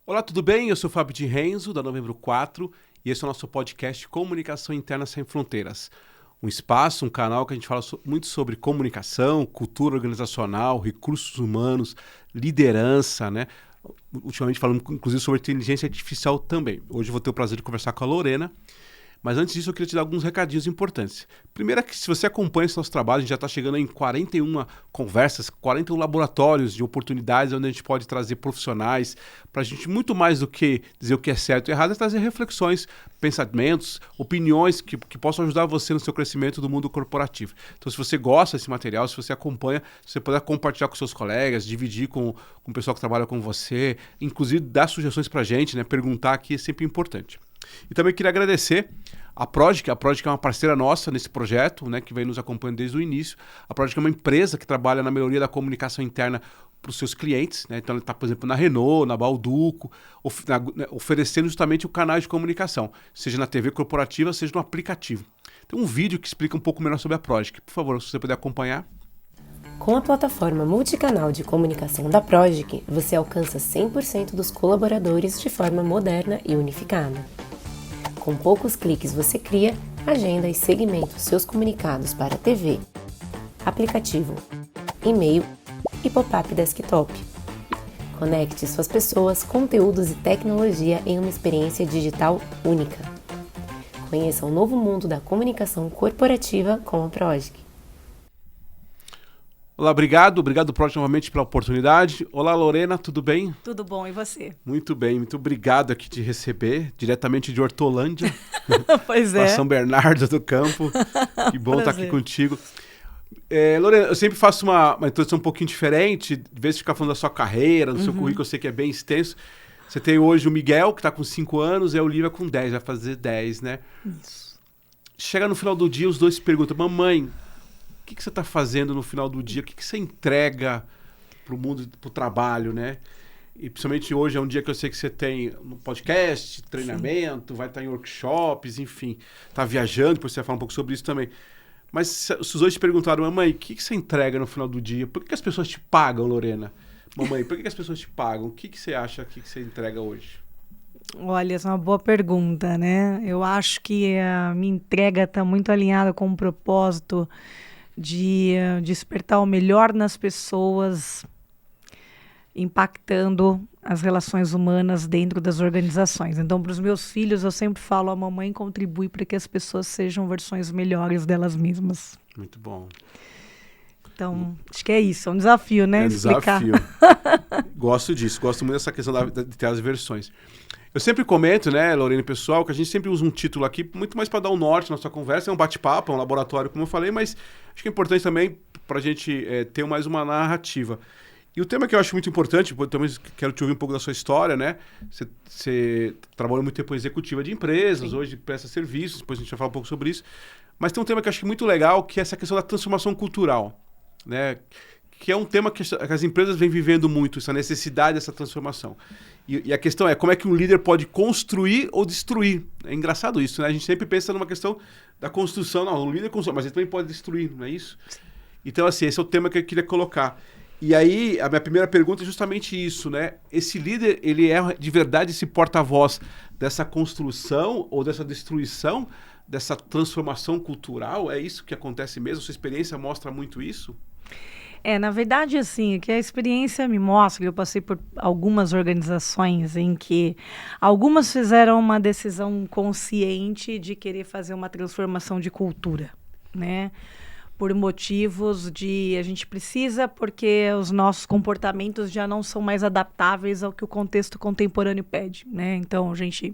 Olá, tudo bem? Eu sou o Fábio de Renzo, da Novembro 4, e esse é o nosso podcast Comunicação Interna Sem Fronteiras. Um espaço, um canal que a gente fala muito sobre comunicação, cultura organizacional, recursos humanos, liderança, né? Ultimamente falando, inclusive, sobre inteligência artificial também. Hoje eu vou ter o prazer de conversar com a Lorena. Mas antes disso, eu queria te dar alguns recadinhos importantes. Primeiro é que se você acompanha esse nosso trabalho, a gente já está chegando em 41 conversas, 41 laboratórios de oportunidades onde a gente pode trazer profissionais para a gente, muito mais do que dizer o que é certo e errado, é trazer reflexões, pensamentos, opiniões que possam ajudar você no seu crescimento do mundo corporativo. Então, se você gosta desse material, se você acompanha, você pode compartilhar com seus colegas, dividir com o pessoal que trabalha com você, inclusive dar sugestões para a gente, né? Perguntar aqui é sempre importante. E também queria agradecer a Progic. A Progic é uma parceira nossa nesse projeto, né, que vem nos acompanhando desde o início. A Progic é uma empresa que trabalha na melhoria da comunicação interna para os seus clientes, né? Então ela está, por exemplo, na Renault, na Bauducco, oferecendo justamente o canal de comunicação, seja na TV corporativa, seja no aplicativo. Tem um vídeo que explica um pouco melhor sobre a Progic. Por favor, se você puder acompanhar. Com a plataforma multicanal de comunicação da Progic, você alcança 100% dos colaboradores de forma moderna e unificada. Com poucos cliques você cria, agenda e segmenta os seus comunicados para TV, aplicativo, e-mail e pop-up desktop. Conecte suas pessoas, conteúdos e tecnologia em uma experiência digital única. Conheça o novo mundo da comunicação corporativa com a Progic. Olá, obrigado Progic novamente pela oportunidade. Olá, Lorena, tudo bem? Tudo bom, e você? Muito bem, muito obrigado aqui de receber, diretamente de Hortolândia. Pois é. São Bernardo do Campo. Que bom estar aqui contigo. Lorena, eu sempre faço uma introdução um pouquinho diferente, de vez em ficar falando da sua carreira, do seu currículo, eu sei que é bem extenso. Você tem hoje o Miguel, que está com 5 anos, e a Olivia com 10, vai fazer 10, né? Isso. Chega no final do dia, os dois se perguntam, mamãe, o que você está fazendo no final do dia? O que você entrega para o mundo, para o trabalho, né? E principalmente hoje é um dia que eu sei que você tem um podcast, treinamento, vai estar em workshops, enfim, está viajando, depois você vai falar um pouco sobre isso também. Mas se os dois te perguntaram, mamãe, o que você entrega no final do dia? Por que as pessoas te pagam, Lorena? Mamãe, por que as pessoas te pagam? O que você acha que você entrega hoje? Olha, essa é uma boa pergunta, né? Eu acho que a minha entrega está muito alinhada com o propósito de despertar o melhor nas pessoas, impactando as relações humanas dentro das organizações. Então, para os meus filhos, eu sempre falo, a mamãe contribui para que as pessoas sejam versões melhores delas mesmas. Muito bom. Então, acho que é isso, é um desafio, né? É um explicar. desafio. Gosto disso, gosto muito dessa questão de ter as versões. Eu sempre comento, né, Lorena, pessoal, que a gente sempre usa um título aqui, muito mais para dar um norte na nossa conversa, é um bate-papo, é um laboratório, como eu falei, mas acho que é importante também para a gente ter mais uma narrativa. E o tema que eu acho muito importante, eu também quero te ouvir um pouco da sua história, né? Você trabalhou muito tempo em executiva de empresas, Sim. hoje presta serviços, depois a gente vai falar um pouco sobre isso. Mas tem um tema que eu acho muito legal, que é essa questão da transformação cultural, né? Que é um tema que as empresas vêm vivendo muito, essa necessidade dessa transformação. E a questão é como é que um líder pode construir ou destruir. É engraçado isso, né? A gente sempre pensa numa questão da construção. Não, o líder constrói, mas ele também pode destruir, não é isso? Então, assim, esse é o tema que eu queria colocar. E aí, a minha primeira pergunta é justamente isso, né? Esse líder, ele é de verdade esse porta-voz dessa construção ou dessa destruição, dessa transformação cultural? É isso que acontece mesmo? Sua experiência mostra muito isso? Na verdade, assim, que a experiência me mostra, eu passei por algumas organizações em que algumas fizeram uma decisão consciente de querer fazer uma transformação de cultura, né? Por motivos de a gente precisa, porque os nossos comportamentos já não são mais adaptáveis ao que o contexto contemporâneo pede, né? Então, a gente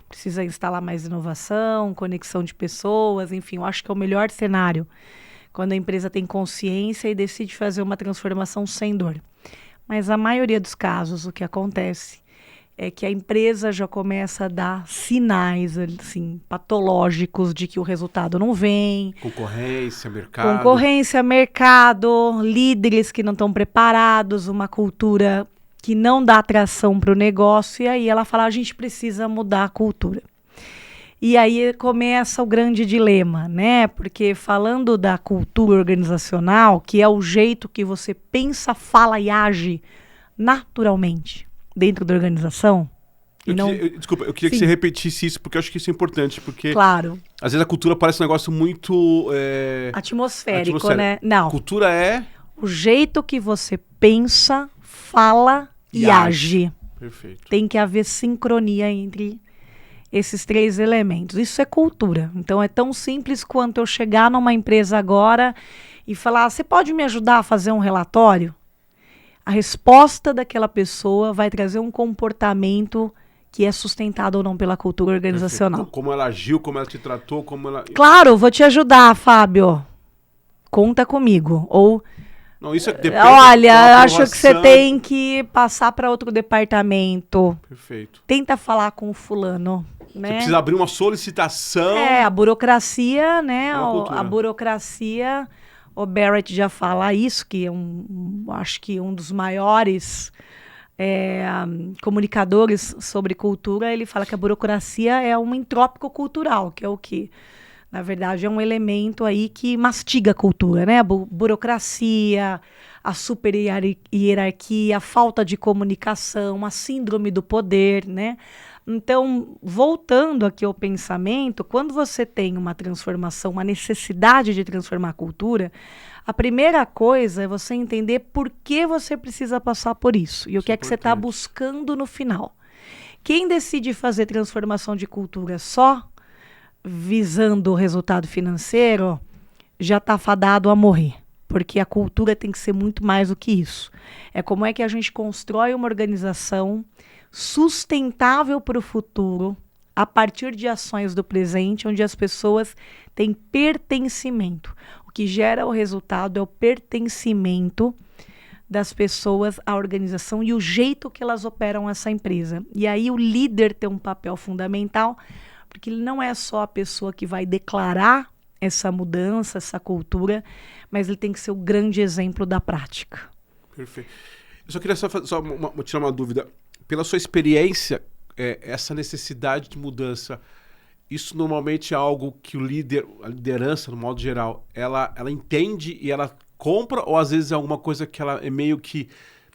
precisa instalar mais inovação, conexão de pessoas, enfim, eu acho que é o melhor cenário quando a empresa tem consciência e decide fazer uma transformação sem dor. Mas a maioria dos casos, o que acontece é que a empresa já começa a dar sinais assim, patológicos de que o resultado não vem. Concorrência, mercado. Concorrência, mercado, líderes que não estão preparados, uma cultura que não dá atração para o negócio. E aí ela fala, a gente precisa mudar a cultura. E aí começa o grande dilema, né? Porque falando da cultura organizacional, que é o jeito que você pensa, fala e age naturalmente dentro da organização, Desculpa, eu queria que você repetisse isso, porque eu acho que isso é importante, porque Claro. às vezes a cultura parece um negócio muito... Atmosférico, né? Não. Cultura é... O jeito que você pensa, fala e age. Perfeito. Tem que haver sincronia entre esses 3 elementos. Isso é cultura. Então é tão simples quanto eu chegar numa empresa agora e falar: você pode me ajudar a fazer um relatório? A resposta daquela pessoa vai trazer um comportamento que é sustentado ou não pela cultura organizacional. Perfeito. Como ela agiu, como ela te tratou, como ela... Claro, vou te ajudar, Fábio. Conta comigo. Ou... Não, isso depende. Olha, acho que você tem que passar para outro departamento. Perfeito. Tenta falar com o fulano, né? Você precisa abrir uma solicitação. A burocracia, né? É A burocracia, o Barrett já fala isso, que é acho que um dos maiores comunicadores sobre cultura. Ele fala que a burocracia é um entrópico cultural, que é o que... Na verdade, é um elemento aí que mastiga a cultura, né? A burocracia, a super hierarquia, a falta de comunicação, a síndrome do poder, né? Então, voltando aqui ao pensamento, quando você tem uma transformação, uma necessidade de transformar a cultura, a primeira coisa é você entender por que você precisa passar por isso e o que é que você está buscando no final. Quem decide fazer transformação de cultura só visando o resultado financeiro, já está fadado a morrer. Porque a cultura tem que ser muito mais do que isso. É como é que a gente constrói uma organização sustentável para o futuro, a partir de ações do presente, onde as pessoas têm pertencimento. O que gera o resultado é o pertencimento das pessoas à organização e o jeito que elas operam essa empresa. E aí o líder tem um papel fundamental, porque ele não é só a pessoa que vai declarar essa mudança, essa cultura, mas ele tem que ser o grande exemplo da prática. Perfeito. Eu só queria tirar uma dúvida. Pela sua experiência, essa necessidade de mudança, isso normalmente é algo que a liderança, no modo geral, ela entende e ela compra, ou às vezes é alguma coisa que ela é meio que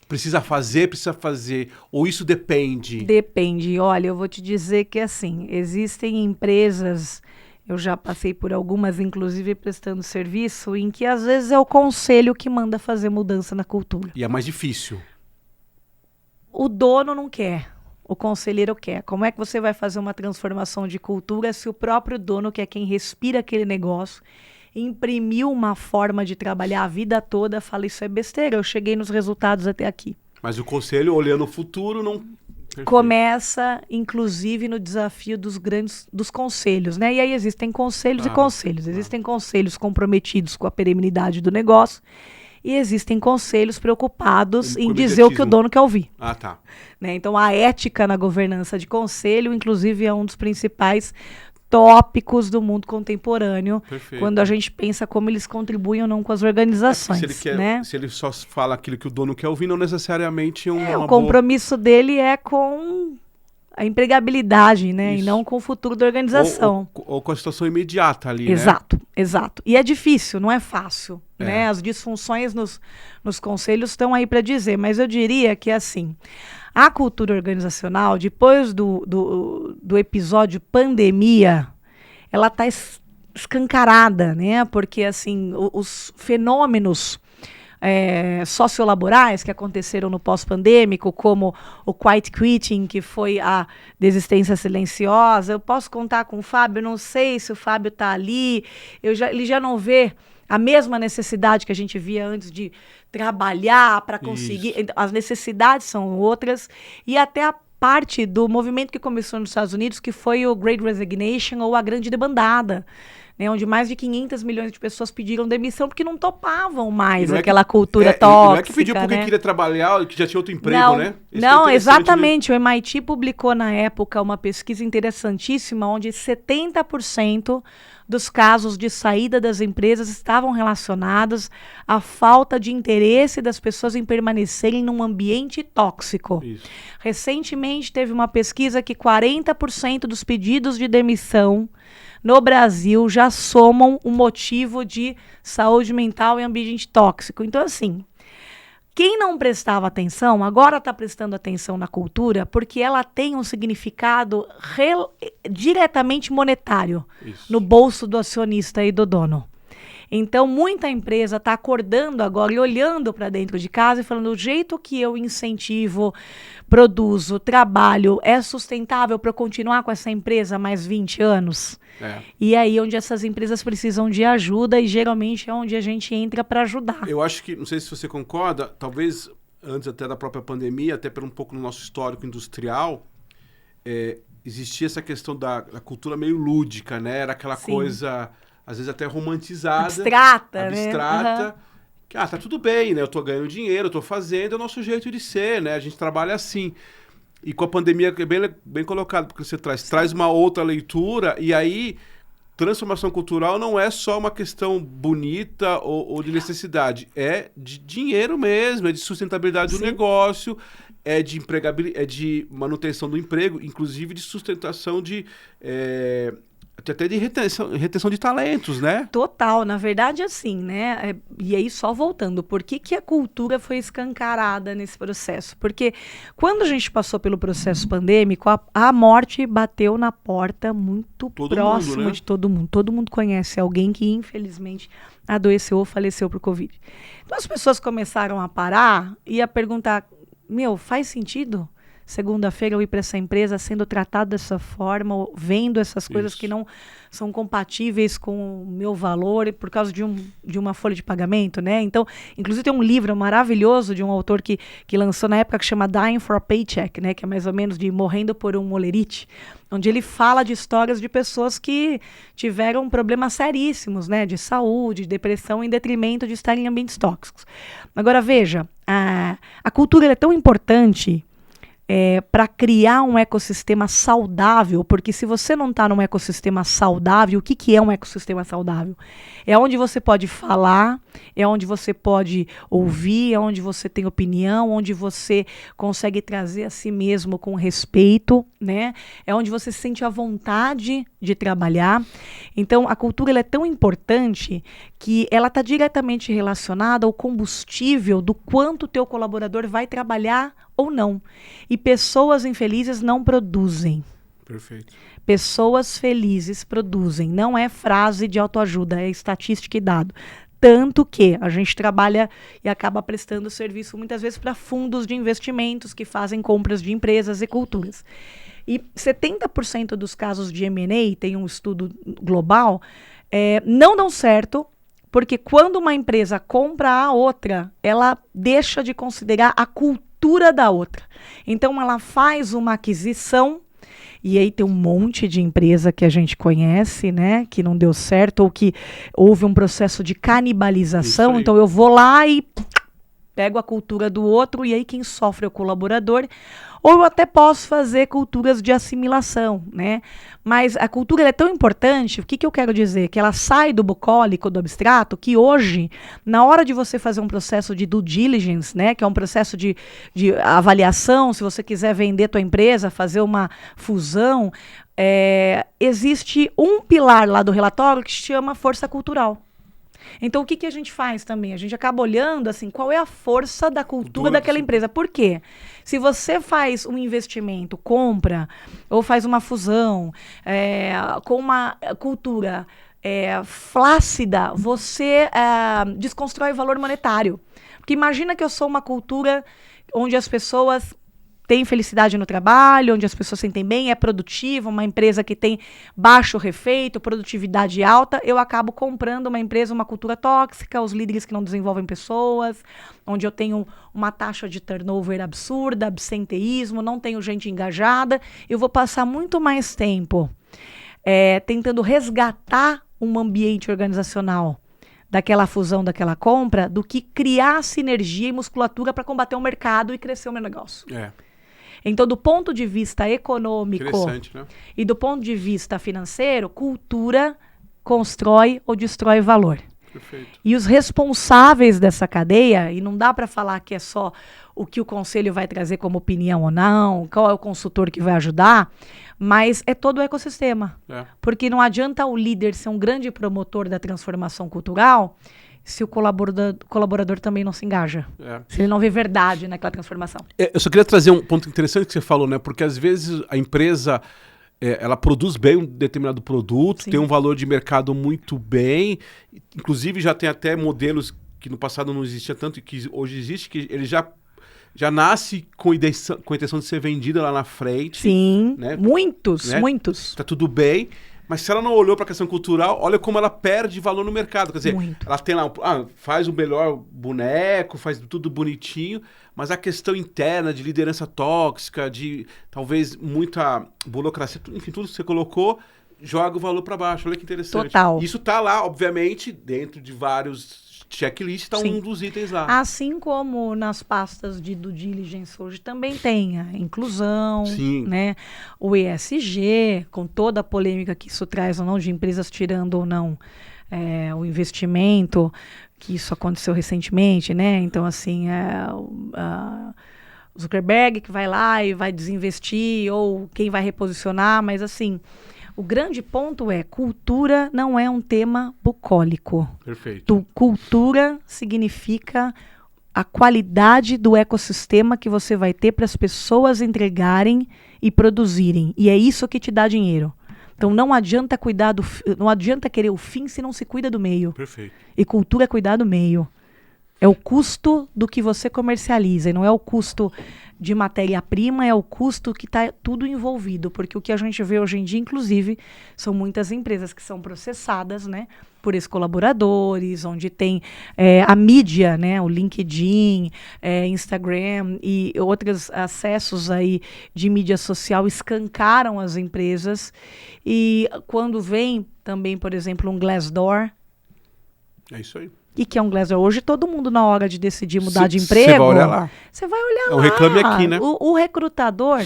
precisa fazer, ou isso depende? Depende. Olha, eu vou te dizer que assim, existem empresas, eu já passei por algumas, inclusive prestando serviço, em que às vezes é o conselho que manda fazer mudança na cultura. E é mais difícil. O dono não quer, o conselheiro quer. Como é que você vai fazer uma transformação de cultura se o próprio dono, que é quem respira aquele negócio, imprimiu uma forma de trabalhar a vida toda, fala: isso é besteira, eu cheguei nos resultados até aqui. Mas o conselho, olhando o futuro, não... Perfeito. Começa, inclusive, no desafio dos conselhos, né? E aí existem conselhos e conselhos. Existem conselhos comprometidos com a perenidade do negócio e existem conselhos preocupados em dizer o que o dono quer ouvir. Ah, tá. Né? Então, a ética na governança de conselho, inclusive, é um dos principais tópicos do mundo contemporâneo. Perfeito. Quando a gente pensa como eles contribuem ou não com as organizações. Se ele só fala aquilo que o dono quer ouvir, não necessariamente o compromisso dele é com a empregabilidade, né? Isso. E não com o futuro da organização. Ou com a situação imediata ali, exato, né? Exato. E é difícil, não é fácil. Né? As disfunções nos conselhos estão aí para dizer, mas eu diria que assim, a cultura organizacional, depois do episódio pandemia, ela está escancarada, né? Porque assim, os fenômenos sociolaborais que aconteceram no pós-pandêmico, como o quiet quitting, que foi a desistência silenciosa. Eu posso contar com o Fábio, não sei se o Fábio está ali, ele já não vê a mesma necessidade que a gente via antes de trabalhar para conseguir. Isso. As necessidades são outras, e até a parte do movimento que começou nos Estados Unidos, que foi o Great Resignation, ou a Grande Debandada, né, onde mais de 500 milhões de pessoas pediram demissão porque não topavam mais aquela cultura tóxica. Não é que pediu porque queria trabalhar, que já tinha outro emprego, não, né? Não, exatamente. Né? O MIT publicou na época uma pesquisa interessantíssima, onde 70% dos casos de saída das empresas estavam relacionados à falta de interesse das pessoas em permanecerem num ambiente tóxico. Isso. Recentemente teve uma pesquisa que 40% dos pedidos de demissão no Brasil já somam um motivo de saúde mental e ambiente tóxico. Então, assim, Quem não prestava atenção, agora está prestando atenção na cultura, porque ela tem um significado diretamente monetário no bolso do acionista e do dono. Então, muita empresa está acordando agora e olhando para dentro de casa e falando: o jeito que eu incentivo, produzo, trabalho, é sustentável para eu continuar com essa empresa mais 20 anos? E aí onde essas empresas precisam de ajuda, e geralmente é onde a gente entra para ajudar. Eu acho que, não sei se você concorda, talvez antes até da própria pandemia, até por um pouco no nosso histórico industrial, existia essa questão da cultura meio lúdica, né? Era aquela coisa, às vezes até romantizada. Abstrata, né? Uhum. Que, tá tudo bem, né? Eu tô ganhando dinheiro, eu tô fazendo, é o nosso jeito de ser, né? A gente trabalha assim. E com a pandemia é bem colocado, porque você traz uma outra leitura, e aí transformação cultural não é só uma questão bonita ou de necessidade, é de dinheiro mesmo, é de sustentabilidade do negócio, é de empregabilidade, é de manutenção do emprego, inclusive de sustentação até de retenção de talentos, né? Total, na verdade, assim, né? E aí, só voltando, por que a cultura foi escancarada nesse processo? Porque quando a gente passou pelo processo pandêmico, a morte bateu na porta muito próximo, né? De todo mundo. Todo mundo conhece alguém que, infelizmente, adoeceu ou faleceu por Covid. Então, as pessoas começaram a parar e a perguntar: faz sentido? Segunda-feira eu ir para essa empresa sendo tratado dessa forma, vendo essas coisas que não são compatíveis com o meu valor por causa de uma folha de pagamento, né? Então, inclusive tem um livro maravilhoso de um autor que lançou na época que chama Dying for a Paycheck, né? Que é mais ou menos de morrendo por um molerite, onde ele fala de histórias de pessoas que tiveram problemas seríssimos, né? De saúde, de depressão, em detrimento de estar em ambientes tóxicos. Agora, veja, a cultura é tão importante para criar um ecossistema saudável, porque se você não está num ecossistema saudável, o que é um ecossistema saudável? É onde você pode falar, é onde você pode ouvir, é onde você tem opinião, onde você consegue trazer a si mesmo com respeito, né? É onde você sente a vontade de trabalhar. Então, a cultura ela é tão importante que ela está diretamente relacionada ao combustível do quanto o teu colaborador vai trabalhar ou não. E pessoas infelizes não produzem. Perfeito. Pessoas felizes produzem. Não é frase de autoajuda, é estatística e dado. Tanto que a gente trabalha e acaba prestando serviço muitas vezes para fundos de investimentos que fazem compras de empresas e culturas. E 70% dos casos de M&A, tem um estudo global, não dão certo, porque quando uma empresa compra a outra, ela deixa de considerar a cultura da outra. Então, ela faz uma aquisição, e aí tem um monte de empresa que a gente conhece, né, que não deu certo, ou que houve um processo de canibalização. Então, eu vou lá e pego a cultura do outro, e aí quem sofre é o colaborador. Ou eu até posso fazer culturas de assimilação, né? Mas a cultura é tão importante, o que eu quero dizer? Que ela sai do bucólico, do abstrato, que hoje, na hora de você fazer um processo de due diligence, né? Que é um processo de avaliação, se você quiser vender tua empresa, fazer uma fusão, existe um pilar lá do relatório que se chama força cultural. Então, o que a gente faz também? A gente acaba olhando, assim, qual é a força da cultura daquela empresa. Por quê? Se você faz um investimento, compra, ou faz uma fusão com uma cultura flácida, você desconstrói o valor monetário. Porque imagina que eu sou uma cultura onde as pessoas tem felicidade no trabalho, onde as pessoas se sentem bem, é produtiva, uma empresa que tem baixo refeito, produtividade alta, eu acabo comprando uma empresa, uma cultura tóxica, os líderes que não desenvolvem pessoas, onde eu tenho uma taxa de turnover absurda, absenteísmo, não tenho gente engajada, eu vou passar muito mais tempo tentando resgatar um ambiente organizacional daquela fusão, daquela compra, do que criar sinergia e musculatura para combater o mercado e crescer o meu negócio. Então, do ponto de vista econômico, né? E do ponto de vista financeiro, cultura constrói ou destrói valor. Perfeito. E os responsáveis dessa cadeia, e não dá para falar que é só o que o conselho vai trazer como opinião ou não, qual é o consultor que vai ajudar, mas é todo o ecossistema. Porque não adianta o líder ser um grande promotor da transformação cultural se o colaborador também não se engaja. Se ele não vê verdade naquela transformação. Eu só queria trazer um ponto interessante que você falou, né? Porque às vezes a empresa ela produz bem um determinado produto, Sim. tem um valor de mercado muito bem, inclusive já tem até modelos que no passado não existia tanto e que hoje existe, que ele já nasce com a intenção de ser vendida lá na frente. Sim, né? muitos. Tá tudo bem, mas se ela não olhou para a questão cultural, olha como ela perde valor no mercado. Quer dizer, ela tem lá, faz o melhor boneco, faz tudo bonitinho, mas a questão interna de liderança tóxica, de talvez muita burocracia, enfim, tudo que você colocou, joga o valor para baixo. Olha que interessante. Total. Isso tá lá, obviamente, dentro de vários checklist, está um dos itens lá. Assim como nas pastas de due diligence hoje também tem a inclusão, né? O ESG, com toda a polêmica que isso traz ou não, de empresas tirando ou não o investimento, que isso aconteceu recentemente, né? Então, assim, o Zuckerberg que vai lá e vai desinvestir, ou quem vai reposicionar, mas assim... O grande ponto é, cultura não é um tema bucólico. Perfeito. Cultura significa a qualidade do ecossistema que você vai ter para as pessoas entregarem e produzirem. E é isso que te dá dinheiro. Então não adianta não adianta querer o fim se não se cuida do meio. Perfeito. E cultura é cuidar do meio. É o custo do que você comercializa, e não é o custo de matéria-prima, é o custo que está tudo envolvido. Porque o que a gente vê hoje em dia, inclusive, são muitas empresas que são processadas, né, por esses colaboradores, onde tem a mídia, né, o LinkedIn, Instagram e outros acessos aí de mídia social escancaram as empresas. E quando vem também, por exemplo, um Glassdoor... É isso aí. E que é um Glassdoor. Hoje todo mundo, na hora de decidir mudar de emprego... Você vai olhar lá. Você vai olhar lá. O reclame aqui, né? O recrutador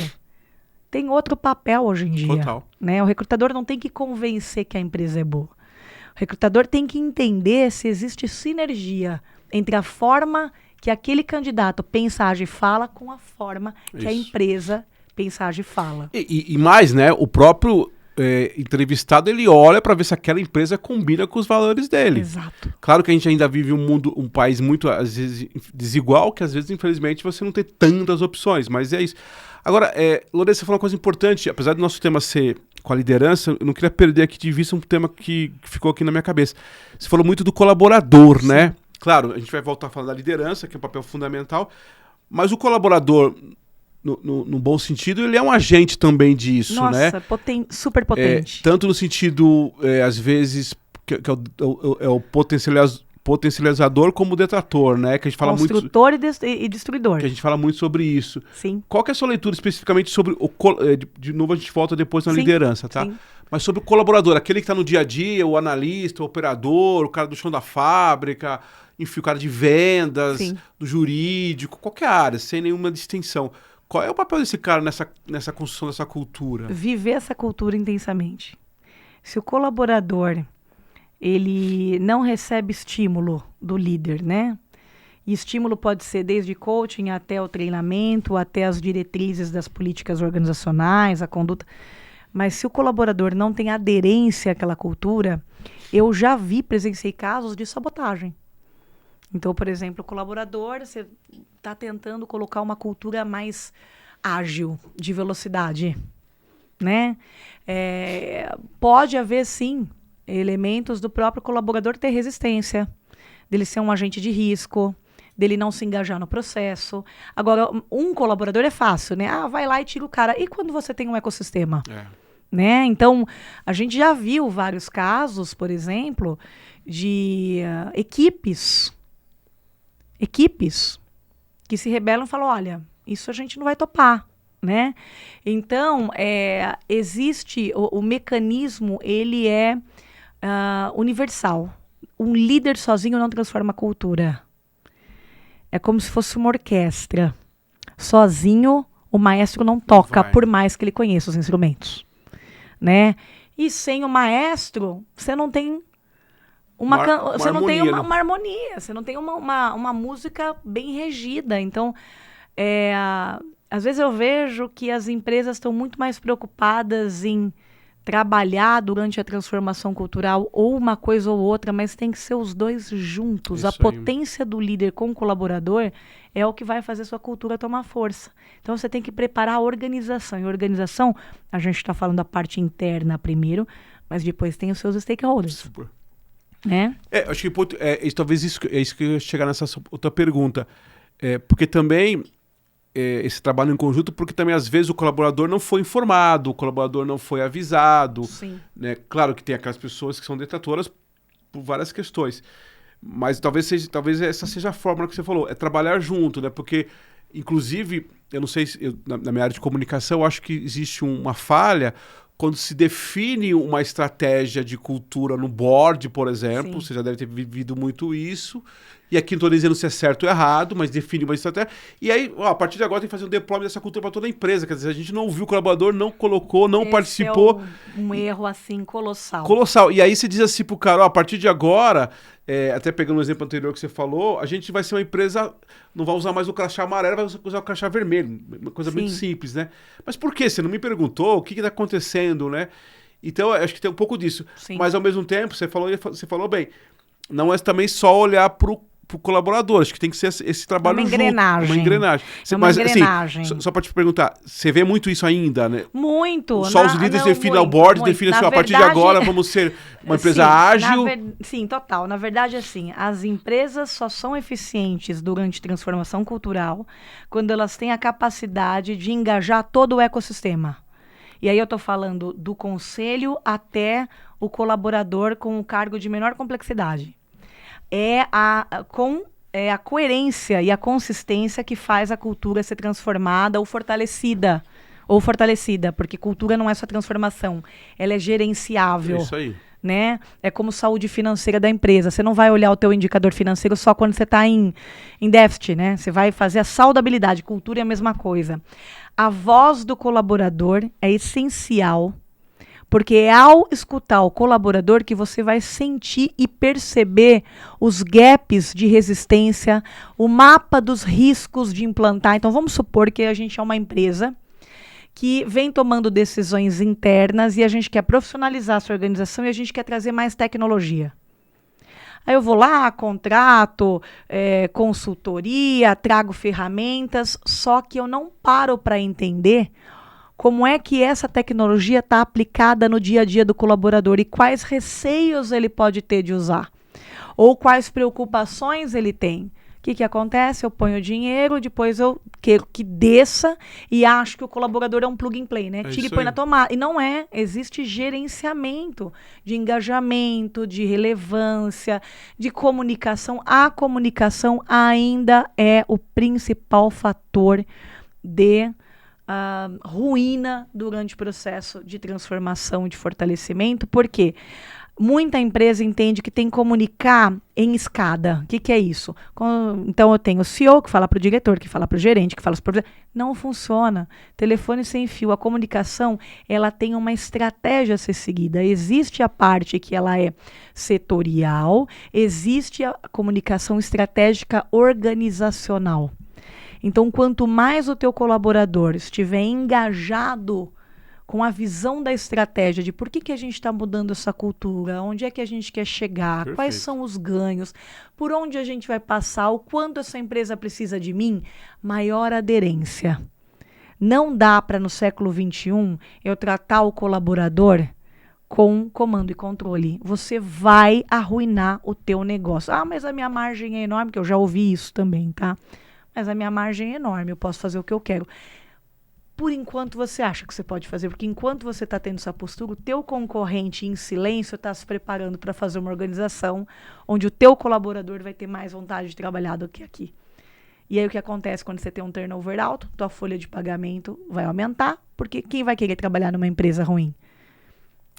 tem outro papel hoje em dia. Total. Né? O recrutador não tem que convencer que a empresa é boa. O recrutador tem que entender se existe sinergia entre a forma que aquele candidato pensa, age e fala com a forma que a empresa pensa, age e fala. E mais, né? O próprio... entrevistado, ele olha para ver se aquela empresa combina com os valores dele. Exato. Claro que a gente ainda vive um país muito, às vezes, desigual, que às vezes, infelizmente, você não tem tantas opções, mas é isso. Agora, Lorena, você falou uma coisa importante, apesar do nosso tema ser com a liderança, eu não queria perder aqui de vista um tema que ficou aqui na minha cabeça. Você falou muito do colaborador, né? Claro, a gente vai voltar a falar da liderança, que é um papel fundamental, mas o colaborador... No bom sentido, ele é um agente também disso, né? Nossa, super potente. Tanto no sentido, às vezes, que é o potencializador como o detrator, né? Que a gente fala Construtor e destruidor. Que a gente fala muito sobre isso. Sim. Qual que é a sua leitura especificamente sobre de novo a gente volta depois na liderança, tá? Sim. Mas sobre o colaborador, aquele que está no dia a dia, o analista, o operador, o cara do chão da fábrica, enfim, o cara de vendas, do jurídico, qualquer área, sem nenhuma distinção. Qual é o papel desse cara nessa construção dessa cultura? Viver essa cultura intensamente. Se o colaborador ele não recebe estímulo do líder, né? E estímulo pode ser desde coaching até o treinamento, até as diretrizes das políticas organizacionais, a conduta. Mas se o colaborador não tem aderência àquela cultura, eu já presenciei casos de sabotagem. Então, por exemplo, o colaborador, você está tentando colocar uma cultura mais ágil, de velocidade, né? Pode haver, sim, elementos do próprio colaborador ter resistência, dele ser um agente de risco, dele não se engajar no processo. Agora, um colaborador é fácil, né? Vai lá e tira o cara. E quando você tem um ecossistema? Né? Então, a gente já viu vários casos, por exemplo, de equipes que se rebelam e falam, olha, isso a gente não vai topar, né? Então, existe o mecanismo, ele é universal. Um líder sozinho não transforma a cultura. É como se fosse uma orquestra. Sozinho, o maestro não toca, por mais que ele conheça os instrumentos, né? E sem o maestro, você não tem uma harmonia, você não tem uma música bem regida. Então, às vezes eu vejo que as empresas estão muito mais preocupadas em trabalhar durante a transformação cultural ou uma coisa ou outra, mas tem que ser os dois juntos. A potência do líder com o colaborador é o que vai fazer sua cultura tomar força. Então você tem que preparar a organização. E a organização, a gente está falando da parte interna primeiro, mas depois tem os seus stakeholders. Super. Né? Acho que talvez isso que eu ia chegar nessa outra pergunta. Porque também esse trabalho em conjunto, porque também às vezes o colaborador não foi informado, o colaborador não foi avisado. Sim. Né? Claro que tem aquelas pessoas que são detratoras por várias questões, mas talvez essa seja a fórmula que você falou, é trabalhar junto, né? Porque, inclusive, eu não sei se na minha área de comunicação, eu acho que existe uma falha quando se define uma estratégia de cultura no board, por exemplo. Sim. Você já deve ter vivido muito isso. E aqui não estou dizendo se é certo ou errado, mas define uma estratégia. E aí, a partir de agora, tem que fazer um deployment dessa cultura para toda a empresa. Quer dizer, a gente não viu o colaborador, não colocou, não participou. É um erro, assim, colossal. Colossal. E aí você diz assim pro cara, a partir de agora, até pegando o exemplo anterior que você falou, a gente vai ser uma empresa, não vai usar mais o crachá amarelo, vai usar o crachá vermelho. Uma coisa muito simples, né? Mas por quê? Você não me perguntou o que está acontecendo, né? Então, acho que tem um pouco disso. Sim. Mas, ao mesmo tempo, você falou bem, não é também só olhar pro colaborador, acho que tem que ser esse trabalho uma engrenagem. Junto, uma engrenagem. Mas, engrenagem. Assim, só para te perguntar, você vê muito isso ainda, né? Muito. Só os líderes definem o board, definem assim, a partir de agora vamos ser uma empresa ágil. Sim, total. Na verdade, assim, as empresas só são eficientes durante transformação cultural quando elas têm a capacidade de engajar todo o ecossistema. E aí eu estou falando do conselho até o colaborador com o cargo de menor complexidade. É a coerência e a consistência que faz a cultura ser transformada ou fortalecida. Porque cultura não é só transformação, ela é gerenciável. É isso aí. Né? É como saúde financeira da empresa. Você não vai olhar o teu indicador financeiro só quando você está em déficit, né? Você vai fazer a saudabilidade. Cultura é a mesma coisa. A voz do colaborador é essencial, porque é ao escutar o colaborador que você vai sentir e perceber os gaps de resistência, o mapa dos riscos de implantar. Então, vamos supor que a gente é uma empresa que vem tomando decisões internas e a gente quer profissionalizar a sua organização e a gente quer trazer mais tecnologia. Aí eu vou lá, contrato, consultoria, trago ferramentas, só que eu não paro para entender como é que essa tecnologia está aplicada no dia a dia do colaborador e quais receios ele pode ter de usar, ou quais preocupações ele tem. O que acontece? Eu ponho dinheiro, depois eu quero que desça e acho que o colaborador é um plug and play, né? Tira e põe na tomada. E não é. Existe gerenciamento de engajamento, de relevância, de comunicação. A comunicação ainda é o principal fator de ruína durante o processo de transformação e de fortalecimento. Por quê? Muita empresa entende que tem que comunicar em escada. O que é isso? Então eu tenho o CEO que fala para o diretor, que fala para o gerente, que fala para o... Não funciona. Telefone sem fio. A comunicação, ela tem uma estratégia a ser seguida. Existe a parte que ela é setorial, existe a comunicação estratégica organizacional. Então, quanto mais o teu colaborador estiver engajado com a visão da estratégia de por que a gente está mudando essa cultura, onde é que a gente quer chegar, Perfeito. Quais são os ganhos, por onde a gente vai passar, o quanto essa empresa precisa de mim, maior aderência. Não dá para, no século XXI, eu tratar o colaborador com comando e controle. Você vai arruinar o teu negócio. Ah, mas a minha margem é enorme, que eu já ouvi isso também, tá? Mas a minha margem é enorme, eu posso fazer o que eu quero. Por enquanto você acha que você pode fazer, porque enquanto você está tendo essa postura, o teu concorrente em silêncio está se preparando para fazer uma organização onde o teu colaborador vai ter mais vontade de trabalhar do que aqui. E aí o que acontece quando você tem um turnover alto? Tua folha de pagamento vai aumentar, porque quem vai querer trabalhar numa empresa ruim?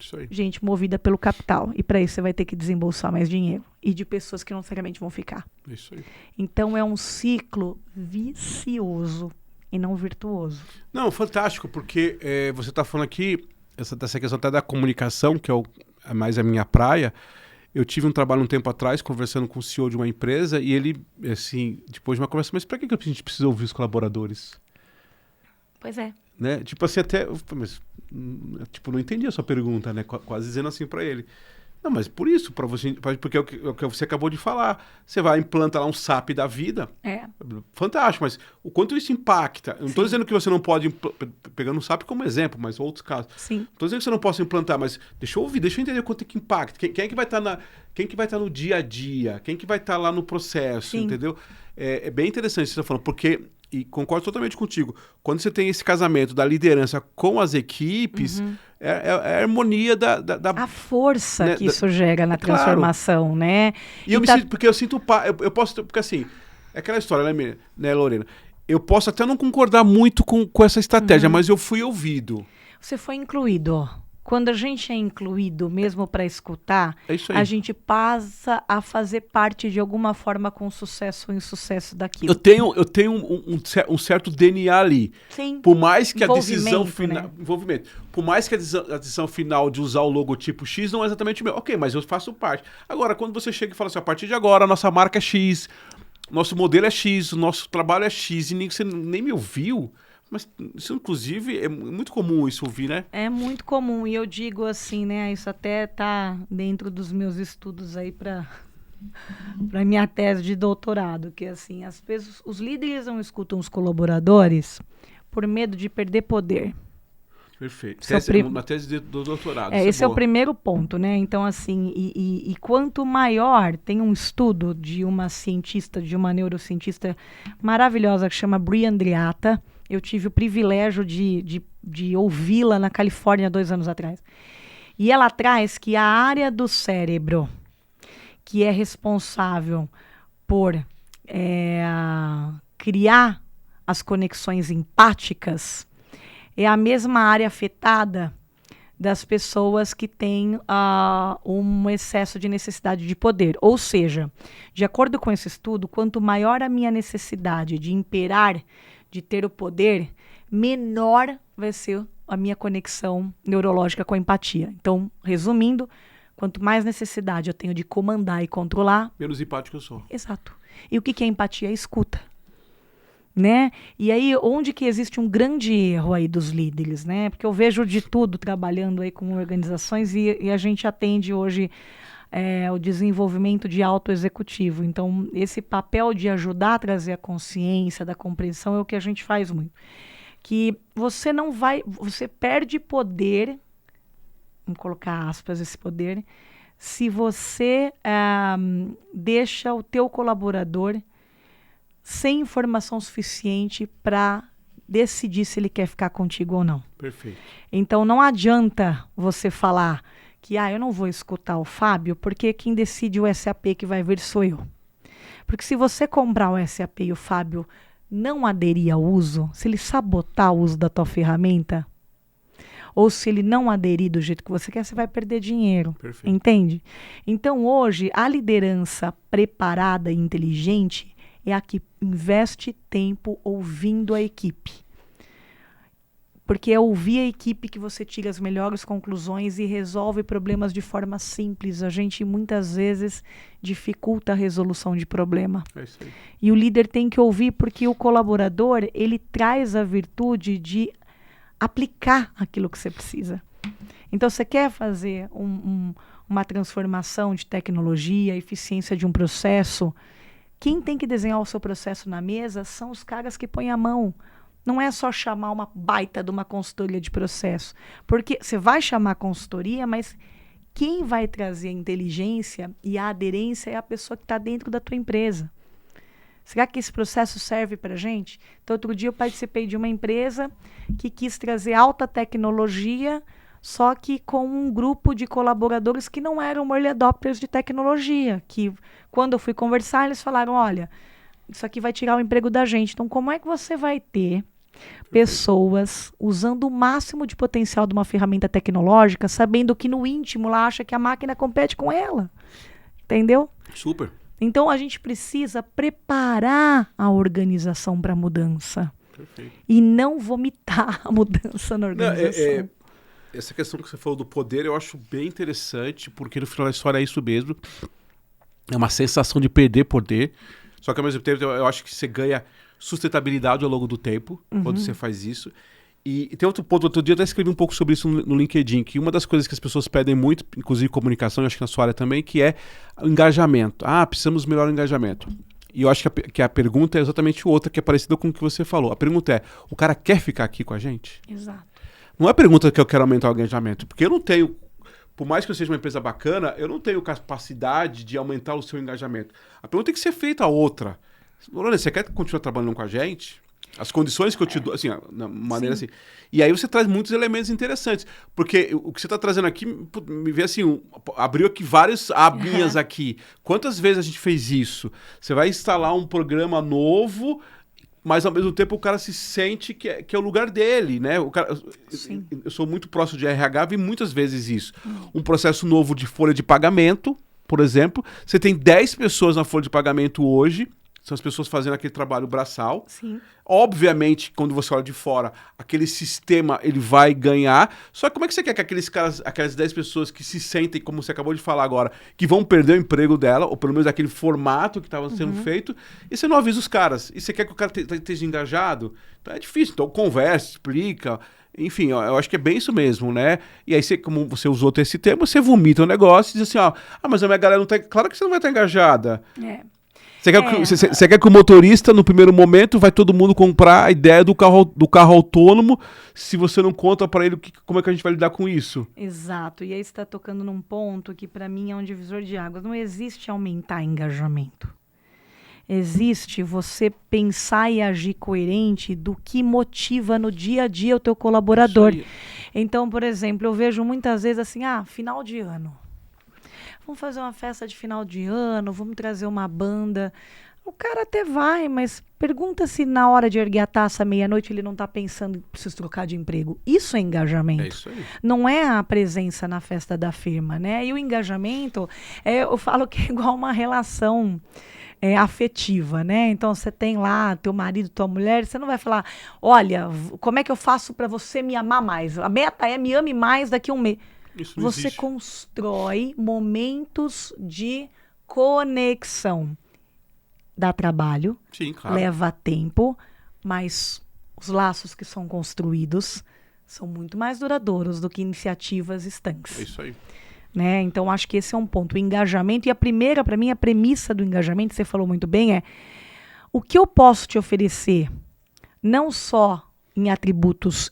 Isso aí. Gente movida pelo capital. E para isso você vai ter que desembolsar mais dinheiro. E de pessoas que não necessariamente vão ficar. Isso aí. Então é um ciclo vicioso e não virtuoso. Não, fantástico, porque você está falando aqui, dessa questão até da comunicação, que é mais a minha praia. Eu tive um trabalho um tempo atrás, conversando com o CEO de uma empresa, e ele, assim, depois de uma conversa, mas para que a gente precisa ouvir os colaboradores? Pois é. Né? Tipo assim, até... Mas tipo, não entendi a sua pergunta, né? Quase dizendo assim para ele. Não, mas por isso, porque é o que você acabou de falar. Você vai implantar lá um SAP da vida. Fantástico, mas o quanto isso impacta? Eu não estou dizendo que você não pode, pegando o SAP como exemplo, mas outros casos. Sim. Não estou dizendo que você não possa implantar, mas deixa eu ouvir, deixa eu entender quanto é que impacta. Quem é que vai estar quem que vai estar no dia a dia? Quem que vai estar lá no processo, Sim. entendeu? É bem interessante isso que você está falando, porque, e concordo totalmente contigo, quando você tem esse casamento da liderança com as equipes, é a harmonia a força, né, que isso gera na transformação, claro. né? E eu sinto, porque eu sinto, eu posso, porque assim, é aquela história, né, Lorena? Eu posso até não concordar muito com essa estratégia, mas eu fui ouvido. Você foi incluído, ó. Quando a gente é incluído, mesmo para escutar, a gente passa a fazer parte de alguma forma com sucesso ou insucesso daquilo. Eu tenho um certo DNA ali. Sim. Por mais que a decisão final, né? Envolvimento. Por mais que a decisão final de usar o logotipo X não é exatamente o meu. Ok, mas eu faço parte. Agora, quando você chega e fala assim, a partir de agora, a nossa marca é X, nosso modelo é X, o nosso trabalho é X, e você nem me ouviu. Mas isso, inclusive, é muito comum isso ouvir, né? É muito comum. E eu digo assim, né? Isso até tá dentro dos meus estudos aí para minha tese de doutorado. Que assim, os líderes não escutam os colaboradores por medo de perder poder. Perfeito. Na tese do doutorado. Esse é o primeiro ponto, né? Então, assim, e quanto maior, tem um estudo de uma cientista, de uma neurocientista maravilhosa que chama Brie Andreatta. Eu tive o privilégio de ouvi-la na Califórnia 2 anos atrás. E ela traz que a área do cérebro que é responsável por criar as conexões empáticas é a mesma área afetada das pessoas que têm um excesso de necessidade de poder. Ou seja, de acordo com esse estudo, quanto maior a minha necessidade de imperar, de ter o poder, menor vai ser a minha conexão neurológica com a empatia. Então, resumindo, quanto mais necessidade eu tenho de comandar e controlar... menos empático eu sou. Exato. E o que é empatia? É escuta. Né? E aí, onde que existe um grande erro aí dos líderes, né? Porque eu vejo de tudo trabalhando aí com organizações e a gente atende hoje o desenvolvimento de autoexecutivo. Então, esse papel de ajudar a trazer a consciência da compreensão é o que a gente faz muito. Que você perde poder, vamos colocar aspas esse poder, se você deixa o teu colaborador sem informação suficiente para decidir se ele quer ficar contigo ou não. Perfeito. Então, não adianta você falar que eu não vou escutar o Fábio, porque quem decide o SAP que vai vir sou eu. Porque se você comprar o SAP e o Fábio não aderir ao uso, se ele sabotar o uso da tua ferramenta, ou se ele não aderir do jeito que você quer, você vai perder dinheiro. Perfeito. Entende? Então, hoje, a liderança preparada e inteligente é a que investe tempo ouvindo a equipe. Porque é ouvir a equipe que você tira as melhores conclusões e resolve problemas de forma simples. A gente muitas vezes dificulta a resolução de problema. É isso aí. E o líder tem que ouvir porque o colaborador, ele traz a virtude de aplicar aquilo que você precisa. Então, você quer fazer uma transformação de tecnologia, eficiência de um processo, quem tem que desenhar o seu processo na mesa são os caras que põem a mão. Não é só chamar uma baita de uma consultoria de processo. Porque você vai chamar a consultoria, mas quem vai trazer a inteligência e a aderência é a pessoa que está dentro da tua empresa. Será que esse processo serve para a gente? Então, outro dia eu participei de uma empresa que quis trazer alta tecnologia, só que com um grupo de colaboradores que não eram early adopters de tecnologia. Que quando eu fui conversar, eles falaram, olha, isso aqui vai tirar o emprego da gente. Então, como é que você vai ter pessoas usando o máximo de potencial de uma ferramenta tecnológica, sabendo que no íntimo ela acha que a máquina compete com ela? Entendeu? Super. Então, a gente precisa preparar a organização para a mudança. Perfeito. E não vomitar a mudança na organização. Essa questão que você falou do poder, eu acho bem interessante, porque no final da história é isso mesmo. É uma sensação de perder poder. Só que ao mesmo tempo eu acho que você ganha sustentabilidade ao longo do tempo, quando você faz isso. E tem outro ponto, outro dia eu até escrevi um pouco sobre isso no LinkedIn, que uma das coisas que as pessoas pedem muito, inclusive comunicação, eu acho que na sua área também, que é o engajamento. Precisamos melhorar o engajamento. E eu acho que a pergunta é exatamente outra, que é parecida com o que você falou. A pergunta é, o cara quer ficar aqui com a gente? Exato. Não é a pergunta que eu quero aumentar o engajamento, porque eu não tenho, por mais que eu seja uma empresa bacana, eu não tenho capacidade de aumentar o seu engajamento. A pergunta tem que ser feita outra. Lorena, você quer continuar trabalhando com a gente? As condições que eu te dou, assim, na maneira assim. E aí você traz muitos elementos interessantes. Porque o que você está trazendo aqui, me vê assim, abriu aqui várias abinhas aqui. Quantas vezes a gente fez isso? Você vai instalar um programa novo, mas ao mesmo tempo o cara se sente que é o lugar dele, né? Eu sou muito próximo de RH, vi muitas vezes isso. Um processo novo de folha de pagamento, por exemplo. Você tem 10 pessoas na folha de pagamento hoje. São as pessoas fazendo aquele trabalho braçal. Sim. Obviamente, quando você olha de fora, aquele sistema ele vai ganhar. Só que como é que você quer que aqueles caras, aquelas 10 pessoas que se sentem, como você acabou de falar agora, que vão perder o emprego dela, ou pelo menos aquele formato que estava sendo feito, e você não avisa os caras. E você quer que o cara esteja engajado? Então é difícil. Então conversa, explica. Enfim, eu acho que é bem isso mesmo, né? E aí, como você usou esse termo, você vomita o negócio e diz assim, mas a minha galera não tá... Claro que você não vai estar engajada. Você quer que o motorista, no primeiro momento, vai todo mundo comprar a ideia do carro autônomo, se você não conta para ele como é que a gente vai lidar com isso? Exato. E aí você está tocando num ponto que, para mim, é um divisor de águas. Não existe aumentar engajamento. Existe você pensar e agir coerente do que motiva no dia a dia o teu colaborador. Então, por exemplo, eu vejo muitas vezes assim, final de ano. Vamos fazer uma festa de final de ano, vamos trazer uma banda. O cara até vai, mas pergunta se na hora de erguer a taça meia-noite ele não está pensando em preciso trocar de emprego. Isso é engajamento. É isso aí. Não é a presença na festa da firma, né? E o engajamento, eu falo que é igual uma relação afetiva, né? Então você tem lá teu marido, tua mulher, você não vai falar, olha, como é que eu faço para você me amar mais? A meta é me ame mais daqui a um mês. Você constrói momentos de conexão. Dá trabalho, sim, claro. Leva tempo, mas os laços que são construídos são muito mais duradouros do que iniciativas estanques. É isso aí. Né? Então, acho que esse é um ponto. O engajamento, e para mim, a premissa do engajamento, você falou muito bem, é o que eu posso te oferecer, não só em atributos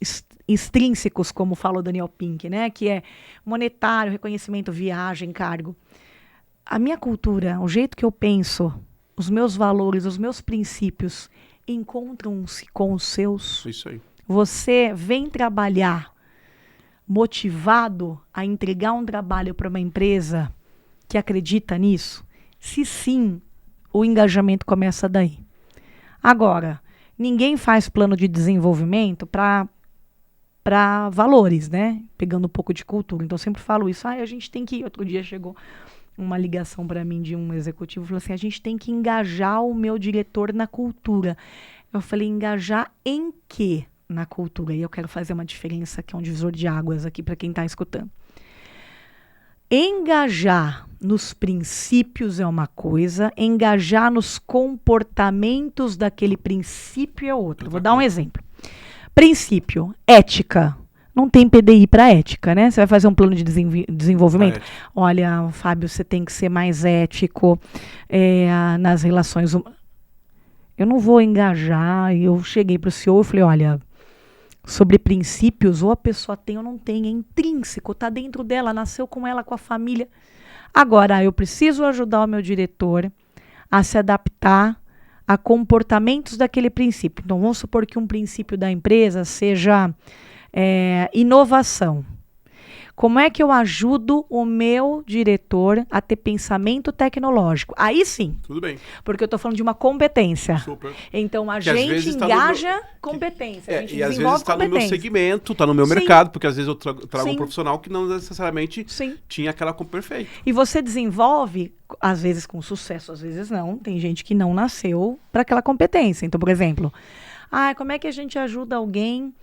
extrínsecos, como fala o Daniel Pink, né? Que é monetário, reconhecimento, viagem, cargo. A minha cultura, o jeito que eu penso, os meus valores, os meus princípios encontram-se com os seus. Isso aí. Você vem trabalhar motivado a entregar um trabalho para uma empresa que acredita nisso? Se sim, o engajamento começa daí. Agora, ninguém faz plano de desenvolvimento para valores, né? Pegando um pouco de cultura. Então, eu sempre falo isso. A gente tem que... Outro dia chegou uma ligação para mim de um executivo. Falou assim, a gente tem que engajar o meu diretor na cultura. Eu falei, engajar em quê na cultura? E eu quero fazer uma diferença, que é um divisor de águas aqui para quem está escutando. Engajar nos princípios é uma coisa, engajar nos comportamentos daquele princípio é outra. Vou dar um exemplo. Princípio, ética. Não tem PDI para ética, né? Você vai fazer um plano de desenvolvimento. Olha, Fábio, você tem que ser mais ético nas relações humanas. Eu não vou engajar. Eu cheguei para o CEO e falei, olha, sobre princípios, ou a pessoa tem ou não tem, é intrínseco, está dentro dela, nasceu com ela, com a família. Agora, eu preciso ajudar o meu diretor a se adaptar a comportamentos daquele princípio. Então, vamos supor que um princípio da empresa seja inovação. Como é que eu ajudo o meu diretor a ter pensamento tecnológico? Aí sim. Tudo bem. Porque eu estou falando de uma competência. Super. Então, a gente engaja competência. A gente e às vezes está no meu segmento, está no meu mercado, porque às vezes eu trago um profissional que não necessariamente tinha aquela perfeita. E você desenvolve, às vezes com sucesso, às vezes não. Tem gente que não nasceu para aquela competência. Então, por exemplo, como é que a gente ajuda alguém...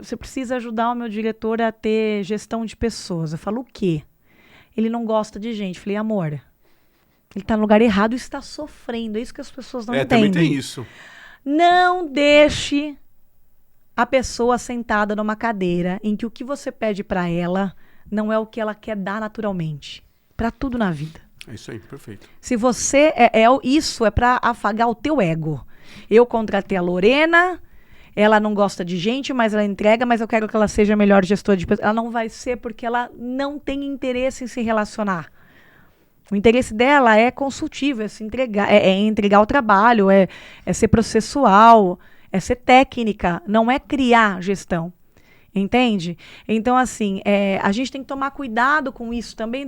você precisa ajudar o meu diretor a ter gestão de pessoas. Eu falo, o quê? Ele não gosta de gente. Eu falei, amor, ele está no lugar errado e está sofrendo. É isso que as pessoas não entendem. Também tem isso. Não deixe a pessoa sentada numa cadeira em que o que você pede para ela não é o que ela quer dar naturalmente. Para tudo na vida. É isso aí, perfeito. Se você... isso é para afagar o teu ego. Eu contratei a Lorena, ela não gosta de gente, mas ela entrega, mas eu quero que ela seja a melhor gestora de pessoas. Ela não vai ser porque ela não tem interesse em se relacionar. O interesse dela é consultivo, é se entregar, é entregar o trabalho, é ser processual, é ser técnica, não é criar gestão. Entende? Então, assim, a gente tem que tomar cuidado com isso também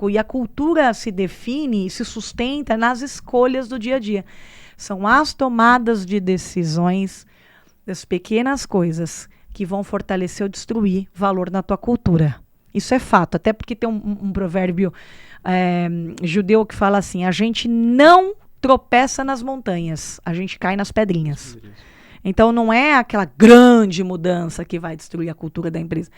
e a cultura se define, se sustenta nas escolhas do dia a dia. São as tomadas de decisões das pequenas coisas que vão fortalecer ou destruir valor na tua cultura. Isso é fato, até porque tem um provérbio judeu que fala assim, a gente não tropeça nas montanhas, a gente cai nas pedrinhas. Então não é aquela grande mudança que vai destruir a cultura da empresa,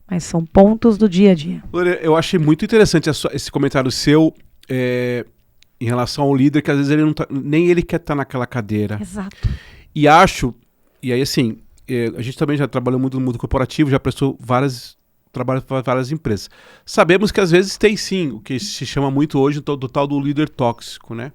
mas são pontos do dia a dia. Lorena, eu achei muito interessante esse comentário seu em relação ao líder, que às vezes ele não tá, nem ele quer estar naquela cadeira. Exato. E aí assim, a gente também já trabalhou muito no mundo corporativo, já prestou trabalho para várias empresas. Sabemos que às vezes tem sim, o que se chama muito hoje do tal do líder tóxico, né?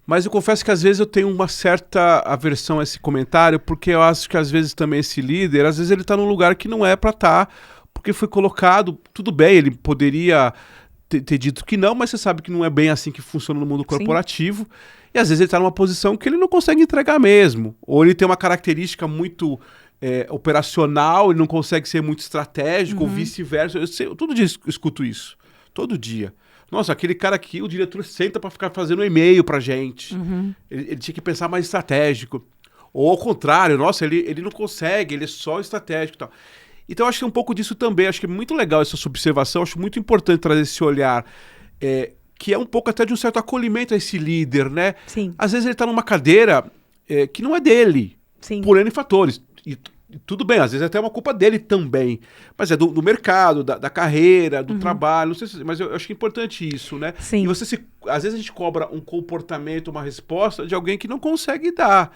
Mas eu confesso que às vezes eu tenho uma certa aversão a esse comentário, porque eu acho que às vezes também esse líder, às vezes ele está num lugar que não é para estar, porque foi colocado, tudo bem, ele poderia ter dito que não, mas você sabe que não é bem assim que funciona no mundo corporativo. Sim. E às vezes ele está numa posição que ele não consegue entregar mesmo, ou ele tem uma característica muito operacional, ele não consegue ser muito estratégico, ou vice-versa. Todo dia eu escuto isso, todo dia. Nossa, aquele cara aqui, o diretor senta para ficar fazendo e-mail pra gente. Ele tinha que pensar mais estratégico. Ou ao contrário, nossa, ele não consegue, ele é só estratégico e tal. Então eu acho que é um pouco disso também. Acho que é muito legal essa sua observação. Acho muito importante trazer esse olhar, que é um pouco até de um certo acolhimento a esse líder, né? Sim. Às vezes ele tá numa cadeira que não é dele, Sim. por N fatores. E tudo bem, às vezes é até uma culpa dele também, mas é do mercado, da carreira, do trabalho, não sei se, mas eu acho que é importante isso, né? Sim. E às vezes a gente cobra um comportamento, uma resposta de alguém que não consegue dar.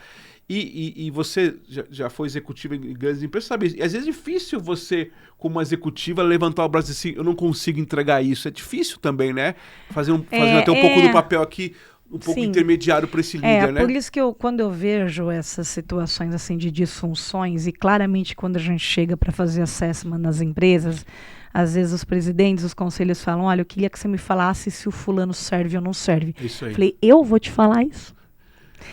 E você já foi executiva em grandes empresas, sabe? E às vezes é difícil você, como uma executiva, levantar o braço e dizer assim, eu não consigo entregar isso. É difícil também, né? Fazendo até um pouco do papel aqui, um pouco Sim. intermediário para esse líder, né? Por isso que quando eu vejo essas situações assim de disfunções, e claramente quando a gente chega para fazer assessment nas empresas, às vezes os presidentes, os conselhos falam, olha, eu queria que você me falasse se o fulano serve ou não serve. Isso aí. Falei, eu vou te falar isso?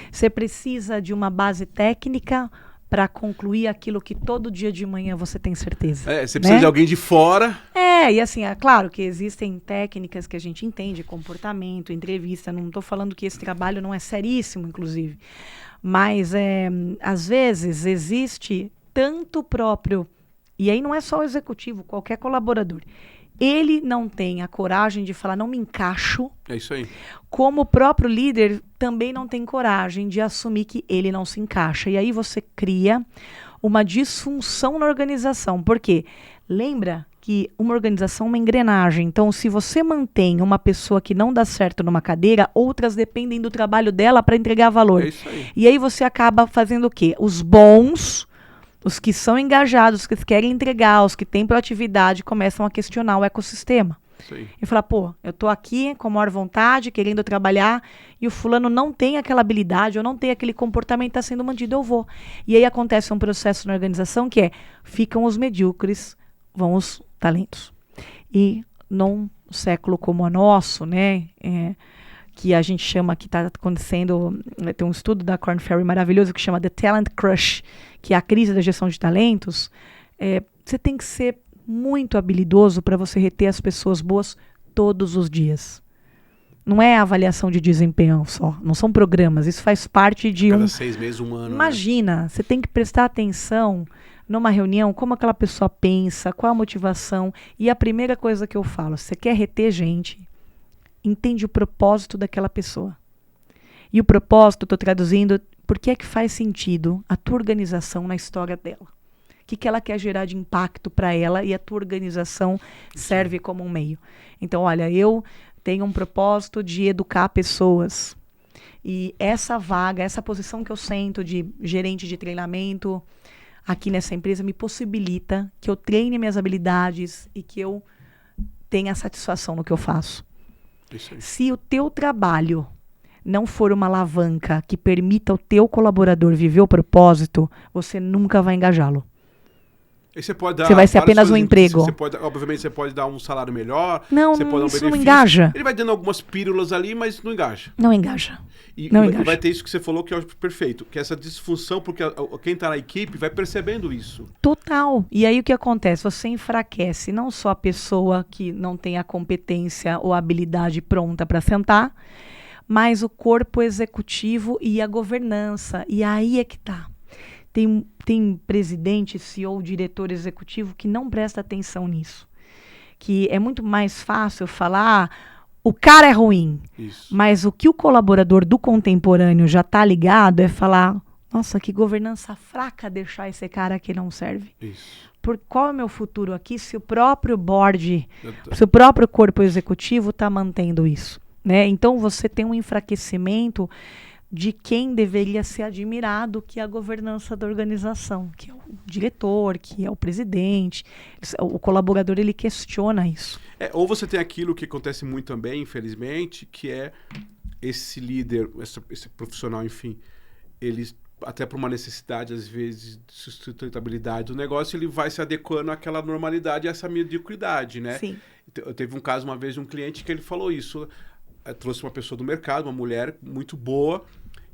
Você precisa de uma base técnica para concluir aquilo que todo dia de manhã você tem certeza. Você precisa de alguém de fora. E assim, é claro que existem técnicas que a gente entende, comportamento, entrevista, não estou falando que esse trabalho não é seríssimo, inclusive, mas às vezes existe tanto próprio, e aí não é só o executivo, qualquer colaborador, ele não tem a coragem de falar, não me encaixo. É isso aí. Como o próprio líder também não tem coragem de assumir que ele não se encaixa. E aí você cria uma disfunção na organização. Por quê? Lembra que uma organização é uma engrenagem. Então, se você mantém uma pessoa que não dá certo numa cadeira, outras dependem do trabalho dela para entregar valor. É isso aí. E aí você acaba fazendo o quê? Os bons... Os que são engajados, os que querem entregar, os que têm proatividade, começam a questionar o ecossistema. Sim. E falar, pô, eu tô aqui com maior vontade, querendo trabalhar, e o fulano não tem aquela habilidade, ou não tem aquele comportamento, está sendo mantido, eu vou. E aí acontece um processo na organização que ficam os medíocres, vão os talentos. E num século como o nosso, né, que a gente chama, que está acontecendo, tem um estudo da Korn Ferry maravilhoso que chama The Talent Crush, que é a crise da gestão de talentos, você tem que ser muito habilidoso para você reter as pessoas boas todos os dias. Não é avaliação de desempenho só, não são programas, isso faz parte de Cada 6 meses, um ano. Imagina, né? Você tem que prestar atenção numa reunião, como aquela pessoa pensa, qual a motivação, e a primeira coisa que eu falo, você quer reter gente, entende o propósito daquela pessoa. E o propósito, estou traduzindo, por que é que faz sentido a tua organização na história dela? O que ela quer gerar de impacto para ela e a tua organização serve como um meio. Então, olha, eu tenho um propósito de educar pessoas. E essa vaga, essa posição que eu sento de gerente de treinamento, aqui nessa empresa me possibilita que eu treine minhas habilidades e que eu tenha satisfação no que eu faço. Isso aí. Se o teu trabalho não for uma alavanca que permita o teu colaborador viver o propósito, você nunca vai engajá-lo. E você pode dar Você vai ser várias apenas um coisas, emprego. Obviamente você pode dar um salário melhor, Não, você pode dar um isso não benefício. engaja. Ele vai dando algumas pílulas ali, mas não engaja. Não engaja. E Não vai engaja. ter isso que você falou que eu acho perfeito, que é essa disfunção, porque quem está na equipe vai percebendo isso. Total. E aí o que acontece? Você enfraquece não só a pessoa que não tem a competência ou a habilidade pronta para sentar, mas o corpo executivo e a governança. E aí é que tá. Tem presidente, CEO, diretor executivo que não presta atenção nisso. Que é muito mais fácil falar, o cara é ruim. Isso. Mas o que o colaborador do contemporâneo já está ligado é falar, nossa, que governança fraca deixar esse cara que não serve. Isso. Qual é o meu futuro aqui se o próprio board, se o próprio corpo executivo está mantendo isso? Né? Então você tem um enfraquecimento de quem deveria ser admirado, que é a governança da organização, que é o diretor, que é o presidente. O colaborador, ele questiona isso. Ou você tem aquilo que acontece muito também, infelizmente, que é esse líder, esse profissional, enfim, ele, até por uma necessidade, às vezes, de sustentabilidade do negócio, ele vai se adequando àquela normalidade, a essa mediocridade, né? Sim. Eu teve um caso uma vez de um cliente que ele falou isso, trouxe uma pessoa do mercado, uma mulher muito boa,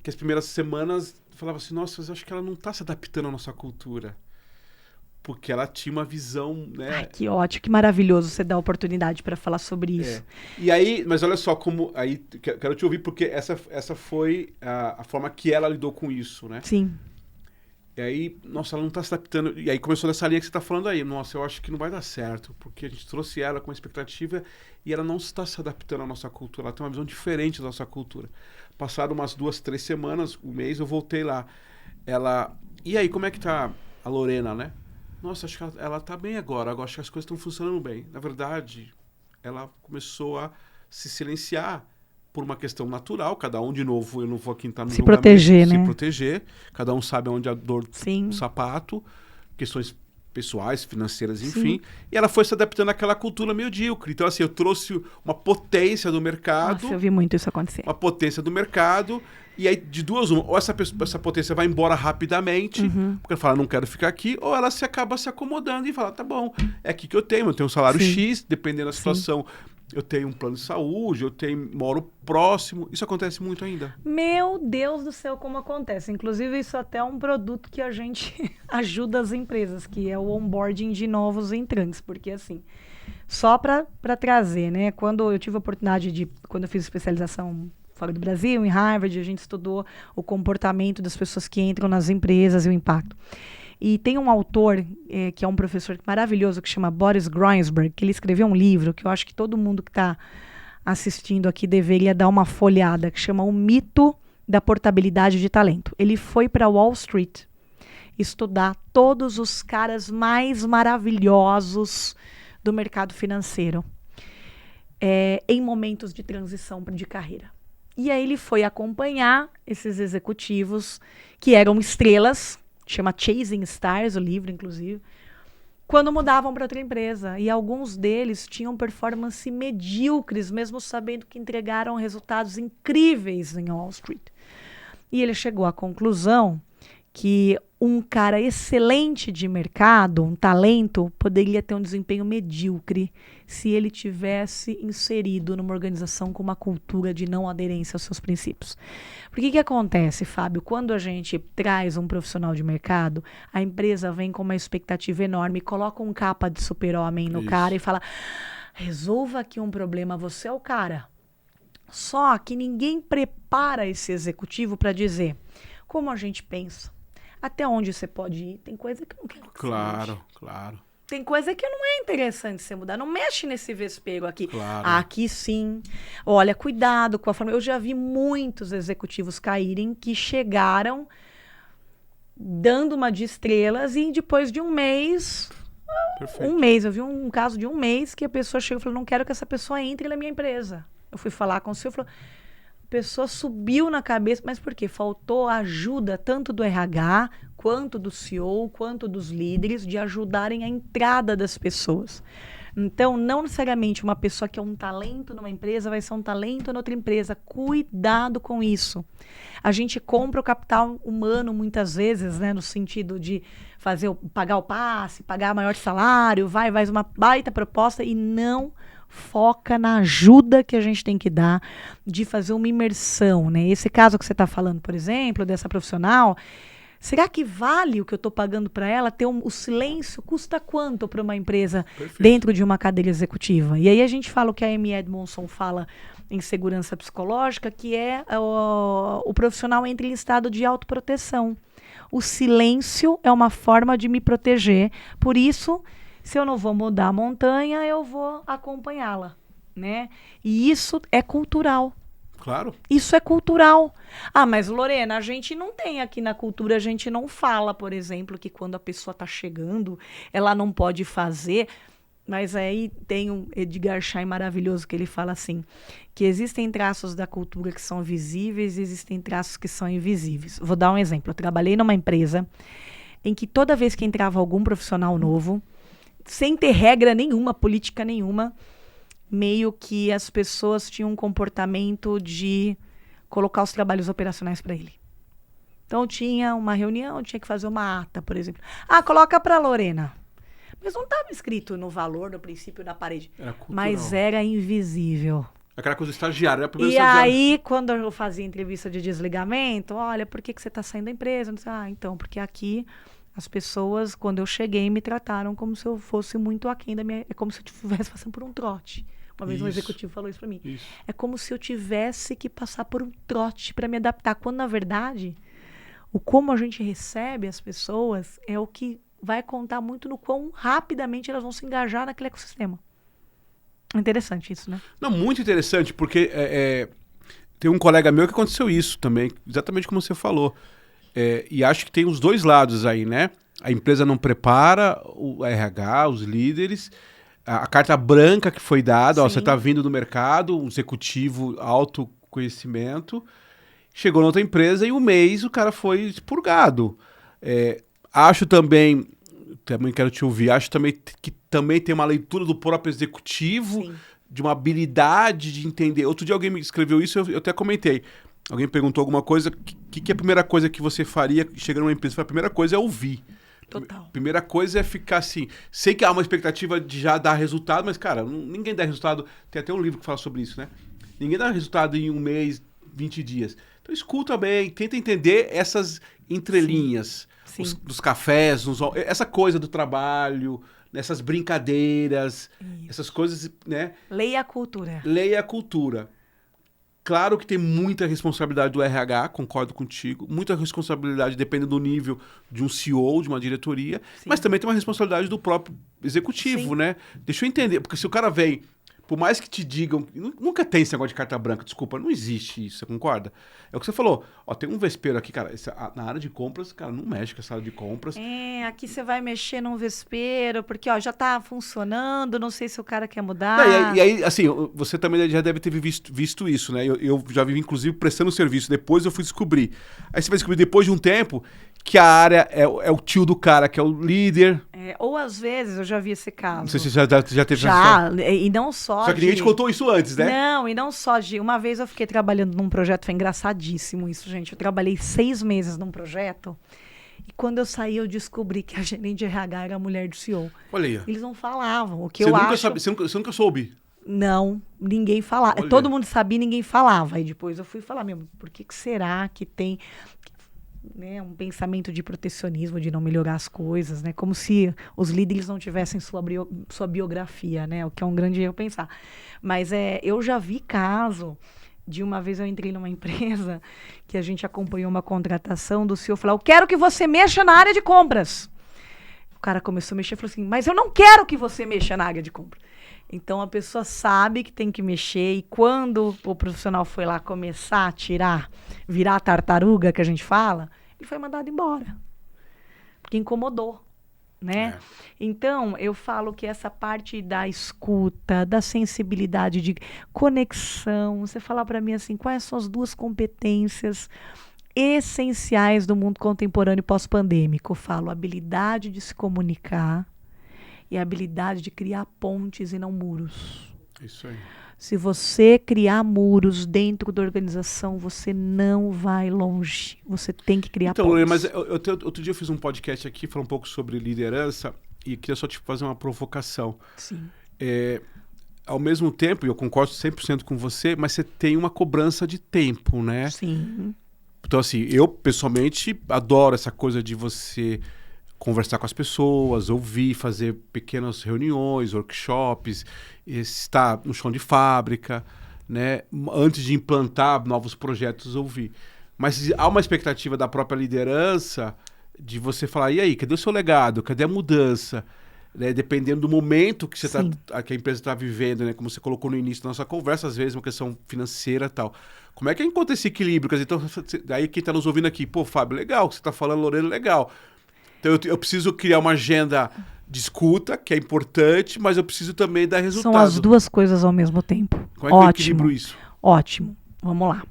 que as primeiras semanas falava assim, nossa, eu acho que ela não está se adaptando à nossa cultura. Porque ela tinha uma visão, né? Ai, que ótimo, que maravilhoso você dar a oportunidade para falar sobre isso. E aí, mas olha só como, aí quero te ouvir, porque essa foi a forma que ela lidou com isso, né? Sim. E aí, nossa, ela não está se adaptando. E aí começou nessa linha que você está falando aí. Nossa, eu acho que não vai dar certo, porque a gente trouxe ela com uma expectativa e ela não está se adaptando à nossa cultura. Ela tem uma visão diferente da nossa cultura. Passaram umas 2, 3 semanas, um mês, eu voltei lá. E aí, como é que tá a Lorena, né? Nossa, acho que ela tá bem agora. Agora acho que as coisas estão funcionando bem. Na verdade, ela começou a se silenciar por uma questão natural. Cada um, de novo, eu não vou aqui entrar no se proteger, né? Se proteger. Cada um sabe onde a dor Sim. do sapato. Questões pessoais, financeiras, Sim. enfim. E ela foi se adaptando àquela cultura medíocre. Então, assim, eu trouxe uma potência do mercado. Nossa, eu vi muito isso acontecer. Uma potência do mercado. E aí, de duas, uma, ou essa potência vai embora rapidamente, porque ela fala, não quero ficar aqui, ou ela acaba se acomodando e fala, tá bom, é aqui que eu tenho um salário Sim. X, dependendo da situação, eu tenho um plano de saúde, moro próximo. Isso acontece muito ainda. Meu Deus do céu, como acontece. Inclusive, isso até é um produto que a gente ajuda as empresas, que é o onboarding de novos entrantes, porque assim, só para trazer, né? Quando eu tive a oportunidade quando eu fiz especialização fora do Brasil, em Harvard, a gente estudou o comportamento das pessoas que entram nas empresas e o impacto. E tem um autor, que é um professor maravilhoso, que chama Boris Groensberg, que ele escreveu um livro que eu acho que todo mundo que está assistindo aqui deveria dar uma folhada, que chama O Mito da Portabilidade de Talento. Ele foi para Wall Street estudar todos os caras mais maravilhosos do mercado financeiro em momentos de transição de carreira. E aí ele foi acompanhar esses executivos que eram estrelas, chama Chasing Stars, o livro, inclusive, quando mudavam para outra empresa. E alguns deles tinham performance medíocres, mesmo sabendo que entregaram resultados incríveis em Wall Street. E ele chegou à conclusão que um cara excelente de mercado, um talento, poderia ter um desempenho medíocre se ele tivesse inserido numa organização com uma cultura de não aderência aos seus princípios. Porque que acontece, Fábio? Quando a gente traz um profissional de mercado, a empresa vem com uma expectativa enorme, coloca um capa de super-homem no cara e fala, resolva aqui um problema, você é o cara. Só que ninguém prepara esse executivo para dizer como a gente pensa. Até onde você pode ir? Tem coisa que eu não quero que Claro, você mude. claro. Tem coisa que não é interessante você mudar. Não mexe nesse vespeiro aqui. Claro. Aqui sim. Olha, cuidado com a forma. Eu já vi muitos executivos caírem que chegaram dando uma de estrelas e depois de um mês... Perfeito. Um mês. Eu vi um caso de um mês que a pessoa chegou e falou, não quero que essa pessoa entre na minha empresa. Eu fui falar com o senhor e falou... A pessoa subiu na cabeça, mas por quê? Faltou ajuda tanto do RH, quanto do CEO, quanto dos líderes, de ajudarem a entrada das pessoas. Então, não necessariamente uma pessoa que é um talento numa empresa vai ser um talento em outra empresa. Cuidado com isso. A gente compra o capital humano muitas vezes, né, no sentido de pagar o passe, pagar maior salário, faz uma baita proposta e não foca na ajuda que a gente tem que dar de fazer uma imersão, né? Esse caso que você está falando, por exemplo, dessa profissional, será que vale o que eu estou pagando para ela? O silêncio custa quanto para uma empresa dentro de uma cadeira executiva? E aí a gente fala o que a Amy Edmondson fala em segurança psicológica, que é o profissional entra em estado de autoproteção. O silêncio é uma forma de me proteger. Por isso, se eu não vou mudar a montanha, eu vou acompanhá-la, né? E isso é cultural. Claro. Isso é cultural. Ah, mas Lorena, a gente não tem aqui na cultura, a gente não fala, por exemplo, que quando a pessoa está chegando, ela não pode fazer. Mas aí tem um Edgar Schein maravilhoso que ele fala assim, que existem traços da cultura que são visíveis e existem traços que são invisíveis. Vou dar um exemplo. Eu trabalhei numa empresa em que toda vez que entrava algum profissional novo, sem ter regra nenhuma, política nenhuma, meio que as pessoas tinham um comportamento de colocar os trabalhos operacionais para ele. Então tinha uma reunião, tinha que fazer uma ata, por exemplo. Ah, coloca para Lorena. Mas não estava escrito no valor, no princípio, na parede. Mas era invisível. Aquela coisa estagiária, né? E aí, quando eu fazia entrevista de desligamento, olha, por que você está saindo da empresa? Eu disse, então, porque aqui as pessoas, quando eu cheguei, me trataram como se eu fosse muito aquém da minha... É como se eu estivesse passando por um trote. Uma vez um executivo falou isso para mim. Isso. É como se eu tivesse que passar por um trote para me adaptar. Quando, na verdade, o como a gente recebe as pessoas é o que vai contar muito no quão rapidamente elas vão se engajar naquele ecossistema. Interessante isso, né? Não, muito interessante, porque tem um colega meu que aconteceu isso também, exatamente como você falou. E acho que tem os dois lados aí, né? A empresa não prepara o RH, os líderes, a carta branca que foi dada, ó, você está vindo do mercado, um executivo autoconhecimento, chegou na outra empresa e um mês o cara foi expurgado. Acho também quero te ouvir, acho também que também tem uma leitura do próprio executivo, sim, de uma habilidade de entender. Outro dia alguém me escreveu isso, eu até comentei. Alguém perguntou alguma coisa, que é a primeira coisa que você faria chegando numa empresa? A primeira coisa é ouvir. Total. Primeira coisa é ficar assim, sei que há uma expectativa de já dar resultado, mas cara, ninguém dá resultado, tem até um livro que fala sobre isso, né? Ninguém dá resultado em um mês, 20 dias. Então escuta bem, tenta entender essas entrelinhas. Sim. Dos cafés, essa coisa do trabalho, essas brincadeiras, isso, essas coisas, né? Leia a cultura. Leia a cultura. Claro que tem muita responsabilidade do RH, concordo contigo, muita responsabilidade depende do nível de um CEO, de uma diretoria, sim, mas também tem uma responsabilidade do próprio executivo, sim, né? Deixa eu entender, porque se o cara vem, por mais que te digam, nunca tem esse negócio de carta branca, desculpa, não existe isso, você concorda? É o que você falou, ó, tem um vespeiro aqui, cara, na área de compras, cara, não mexe com essa área de compras. Aqui você vai mexer num vespeiro, porque, ó, já tá funcionando, não sei se o cara quer mudar. Não, e aí, assim, você também já deve ter visto isso, né? Eu já vivi, inclusive, prestando serviço, depois eu fui descobrir. Aí você vai descobrir, depois de um tempo, que a área é o tio do cara, que é o líder. Ou às vezes, eu já vi esse caso. Não sei se você já teve já, e não só. Só que ninguém te contou isso antes, né? Não, e não só de. Uma vez eu fiquei trabalhando num projeto, foi engraçadíssimo isso, gente. Eu trabalhei 6 meses num projeto. E quando eu saí, eu descobri que a gerente de RH era a mulher do CEO. Olha aí. Eles não falavam. O que você eu nunca acho. Você nunca soube? Não, ninguém falava. Olha. Todo mundo sabia, ninguém falava. E depois eu fui falar mesmo, por que será que tem, né, um pensamento de protecionismo, de não melhorar as coisas, né? Como se os líderes não tivessem sua biografia, né? O que é um grande erro pensar. Mas eu já vi caso de uma vez eu entrei numa empresa que a gente acompanhou uma contratação do CEO falar, eu quero que você mexa na área de compras. O cara começou a mexer e falou assim, mas eu não quero que você mexa na área de compras. Então a pessoa sabe que tem que mexer e quando o profissional foi lá começar a tirar, virar a tartaruga que a gente fala, ele foi mandado embora. Porque incomodou. né? Então, eu falo que essa parte da escuta, da sensibilidade, de conexão, você falar para mim assim, quais são as 2 competências essenciais do mundo contemporâneo pós-pandêmico? Eu falo habilidade de se comunicar e a habilidade de criar pontes e não muros. Isso aí. Se você criar muros dentro da organização, você não vai longe. Você tem que criar pontes. Lorena, mas outro dia eu fiz um podcast aqui, falando um pouco sobre liderança, e queria só te fazer uma provocação. Sim. Ao mesmo tempo, e eu concordo 100% com você, mas você tem uma cobrança de tempo, né? Sim. Então, assim, eu pessoalmente adoro essa coisa de você conversar com as pessoas, ouvir, fazer pequenas reuniões, workshops, estar no chão de fábrica, né? Antes de implantar novos projetos, ouvir. Mas há uma expectativa da própria liderança de você falar, e aí, cadê o seu legado? Cadê a mudança? Né? Dependendo do momento que, que a empresa está vivendo, né? Como você colocou no início da nossa conversa, às vezes uma questão financeira e tal. Como é que encontra esse equilíbrio? Quer dizer, então, aí quem está nos ouvindo aqui, pô, Fábio, legal, você está falando, Lorena, legal. Então eu preciso criar uma agenda de escuta, que é importante, mas eu preciso também dar resultado. São as 2 coisas ao mesmo tempo. Como é que eu equilibro isso? Ótimo. Vamos lá.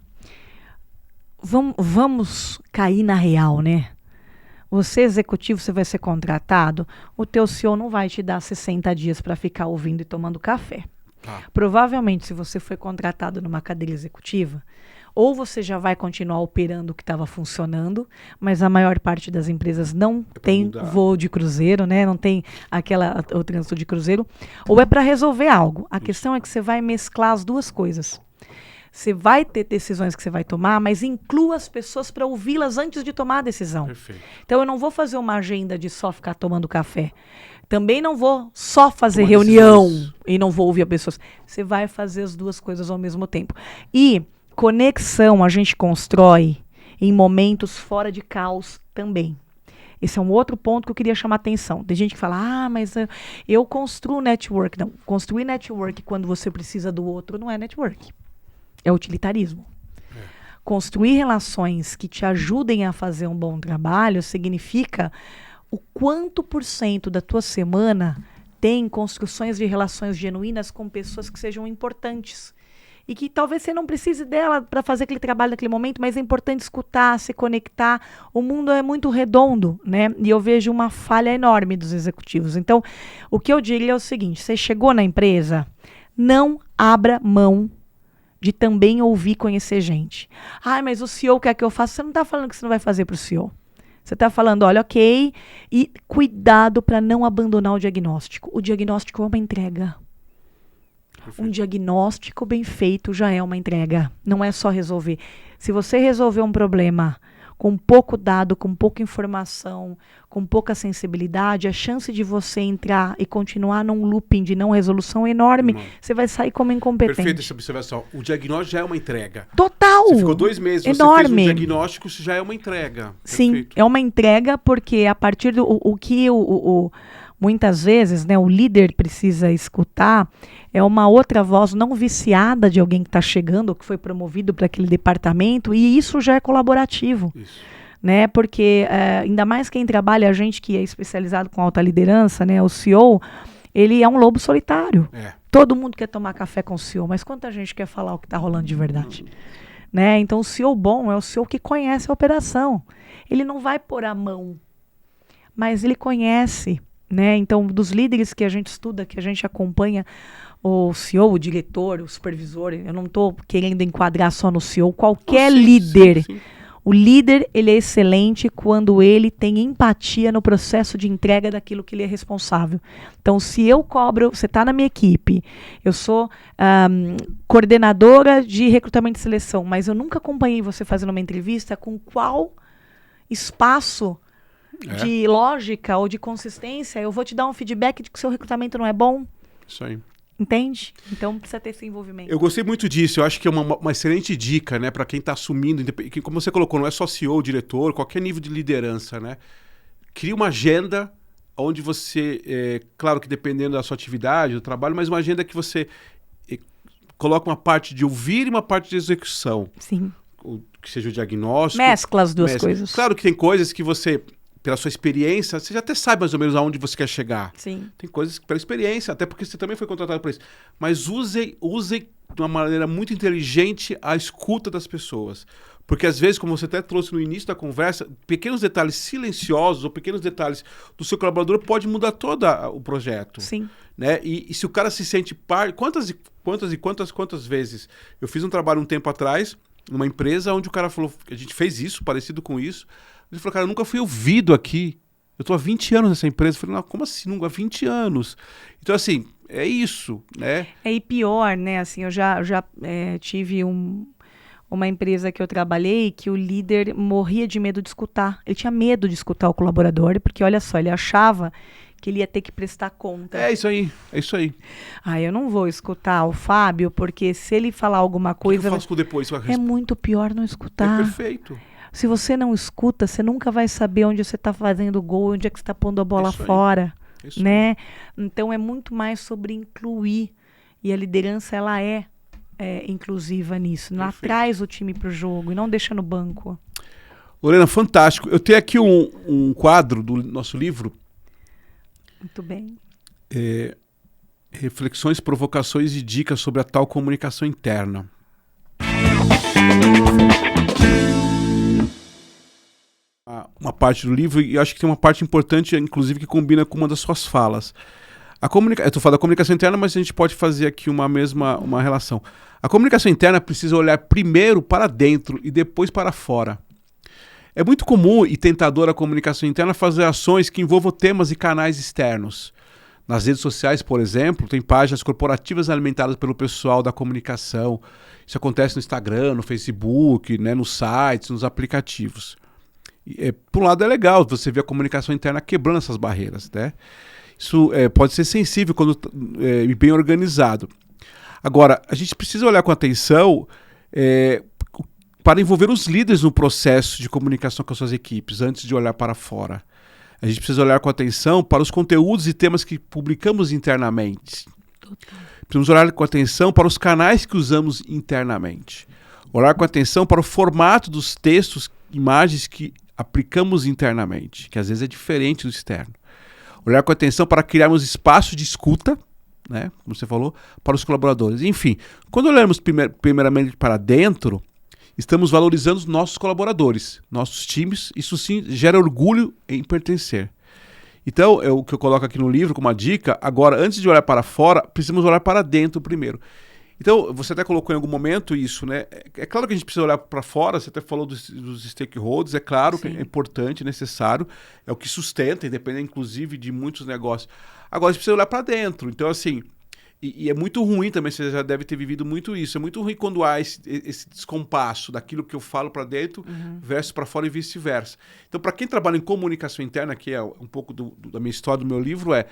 Vamos cair na real, né? Você, executivo, você vai ser contratado, o teu CEO não vai te dar 60 dias para ficar ouvindo e tomando café. Provavelmente, se você foi contratado numa cadeira executiva, ou você já vai continuar operando o que estava funcionando, mas a maior parte das empresas não tem voo de cruzeiro, né? Não tem o trânsito de cruzeiro, ou é para resolver algo. A questão é que você vai mesclar as 2 coisas. Você vai ter decisões que você vai tomar, mas inclua as pessoas para ouvi-las antes de tomar a decisão. Perfeito. Então, eu não vou fazer uma agenda de só ficar tomando café. Também não vou só fazer reunião e não vou ouvir as pessoas. Você vai fazer as 2 coisas ao mesmo tempo. E conexão a gente constrói em momentos fora de caos também. Esse é um outro ponto que eu queria chamar a atenção. Tem gente que fala, mas eu construo network. Não, construir network quando você precisa do outro não é network. É utilitarismo. Construir relações que te ajudem a fazer um bom trabalho significa o quanto % da tua semana tem construções de relações genuínas com pessoas que sejam importantes. E que talvez você não precise dela para fazer aquele trabalho naquele momento, mas é importante escutar, se conectar. O mundo é muito redondo, né? E eu vejo uma falha enorme dos executivos. Então, o que eu diria é o seguinte, você chegou na empresa, não abra mão de também ouvir e conhecer gente. Mas o CEO quer que eu faça. Você não está falando que você não vai fazer para o CEO. Você está falando, olha, ok, e cuidado para não abandonar o diagnóstico. O diagnóstico é uma entrega. Um diagnóstico bem feito já é uma entrega. Não é só resolver. Se você resolver um problema com pouco dado, com pouca informação, com pouca sensibilidade, a chance de você entrar e continuar num looping de não resolução é enorme. Você vai sair como incompetente. Perfeito essa observação. O diagnóstico já é uma entrega. Total! Você ficou 2 meses, enorme. Você fez um diagnóstico, isso já é uma entrega. Sim, Perfeito. É uma entrega porque a partir do muitas vezes, né, o líder precisa escutar é uma outra voz não viciada de alguém que está chegando ou que foi promovido para aquele departamento, e isso já é colaborativo. Isso. Né? Porque ainda mais quem trabalha, a gente que é especializado com alta liderança, né, o CEO, ele é um lobo solitário. Todo mundo quer tomar café com o CEO, mas quanta gente quer falar o que está rolando de verdade? Né? Então o CEO bom é o CEO que conhece a operação. Ele não vai pôr a mão, mas ele conhece. Né? Então, dos líderes que a gente estuda, que a gente acompanha, o CEO, o diretor, o supervisor, eu não estou querendo enquadrar só no CEO, qualquer líder. Sim. O líder, ele é excelente quando ele tem empatia no processo de entrega daquilo que ele é responsável. Então, se eu cobro, você está na minha equipe, eu sou coordenadora de recrutamento e seleção, mas eu nunca acompanhei você fazendo uma entrevista, com qual espaço de lógica ou de consistência eu vou te dar um feedback de que o seu recrutamento não é bom? Isso aí. Entende? Então precisa ter esse envolvimento. Eu gostei muito disso, eu acho que é uma excelente dica, né, para quem está assumindo, que, como você colocou, não é só CEO, diretor, qualquer nível de liderança, né? Cria uma agenda onde você, claro que dependendo da sua atividade, do trabalho, mas uma agenda que você coloca uma parte de ouvir e uma parte de execução. Sim. Que seja o diagnóstico. Mescla as duas coisas. Claro que tem coisas que você pela sua experiência, você já até sabe mais ou menos aonde você quer chegar. Sim. Tem coisas pela experiência, até porque você também foi contratado para isso. Mas use de uma maneira muito inteligente a escuta das pessoas. Porque às vezes, como você até trouxe no início da conversa, pequenos detalhes silenciosos ou pequenos detalhes do seu colaborador pode mudar todo o projeto. Sim. Né? E se o cara se sente parte... Quantas vezes? Eu fiz um trabalho um tempo atrás, numa empresa, onde o cara falou... A gente fez isso, parecido com isso. Ele falou, cara, eu nunca fui ouvido aqui. Eu estou há 20 anos nessa empresa. Eu falei, não, como assim? Nunca há 20 anos. Então, assim, é isso, né? E pior, né? Assim, eu já tive uma empresa que eu trabalhei que o líder morria de medo de escutar. Ele tinha medo de escutar o colaborador, porque, olha só, ele achava que ele ia ter que prestar conta. É isso aí, é isso aí. Eu não vou escutar o Fábio, porque se ele falar alguma coisa... O que eu faço depois? É muito pior não escutar. É perfeito. Se você não escuta, você nunca vai saber onde você está fazendo gol, onde é que você está pondo a bola fora. Né? Então, é muito mais sobre incluir. E a liderança, ela é inclusiva nisso. Ela traz o time para o jogo e não deixa no banco. Lorena, fantástico. Eu tenho aqui um quadro do nosso livro. Muito bem. Reflexões, provocações e dicas sobre a tal comunicação interna. Uma parte do livro, e eu acho que tem uma parte importante, inclusive, que combina com uma das suas falas. Eu estou falando da comunicação interna, mas a gente pode fazer aqui uma relação. A comunicação interna precisa olhar primeiro para dentro e depois para fora. É muito comum e tentador a comunicação interna fazer ações que envolvam temas e canais externos. Nas redes sociais, por exemplo, tem páginas corporativas alimentadas pelo pessoal da comunicação. Isso acontece no Instagram, no Facebook, né, nos sites, nos aplicativos. Por um lado é legal você ver a comunicação interna quebrando essas barreiras, né? Isso pode ser sensível quando bem organizado. Agora, a gente precisa olhar com atenção para envolver os líderes no processo de comunicação com as suas equipes, antes de olhar para fora. A gente precisa olhar com atenção para os conteúdos e temas que publicamos internamente. Precisamos olhar com atenção para os canais que usamos internamente. Olhar com atenção para o formato dos textos, imagens que aplicamos internamente, que às vezes é diferente do externo. Olhar com atenção para criarmos espaço de escuta, né, como você falou, para os colaboradores. Enfim, quando olhamos primeiramente para dentro, estamos valorizando os nossos colaboradores, nossos times. Isso sim gera orgulho em pertencer. Então, é o que eu coloco aqui no livro como uma dica. Agora, antes de olhar para fora, precisamos olhar para dentro primeiro. Então, você até colocou em algum momento isso, né? É claro que a gente precisa olhar para fora, você até falou dos stakeholders, é claro que é importante, necessário, é o que sustenta, independente inclusive de muitos negócios. Agora, a gente precisa olhar para dentro. Então, assim, e é muito ruim também, você já deve ter vivido muito isso, é muito ruim quando há esse descompasso daquilo que eu falo para dentro versus para fora e vice-versa. Então, para quem trabalha em comunicação interna, que é um pouco da minha história, do meu livro, é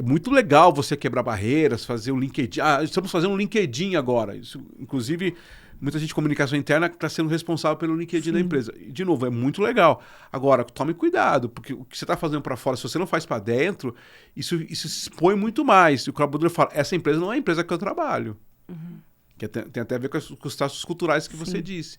muito legal você quebrar barreiras, fazer um LinkedIn. Estamos fazendo um LinkedIn agora. Isso, inclusive, muita gente de comunicação interna está sendo responsável pelo LinkedIn da empresa. E, de novo, é muito legal. Agora, tome cuidado, porque o que você está fazendo para fora, se você não faz para dentro, isso se expõe muito mais. E o colaborador fala, essa empresa não é a empresa que eu trabalho. Que tem até a ver com os traços culturais que você disse.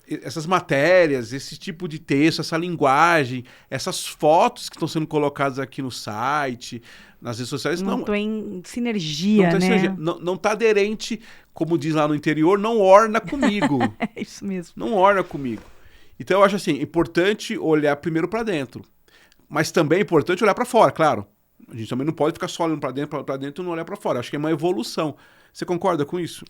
Essas matérias, esse tipo de texto, essa linguagem, essas fotos que estão sendo colocadas aqui no site, nas redes sociais, não estão em sinergia, né? Não está aderente, como diz lá no interior, não orna comigo. É isso mesmo. Não orna comigo. Então eu acho assim, importante olhar primeiro para dentro, mas também é importante olhar para fora, claro. A gente também não pode ficar só olhando para dentro e não olhar para fora. Acho que é uma evolução. Você concorda com isso?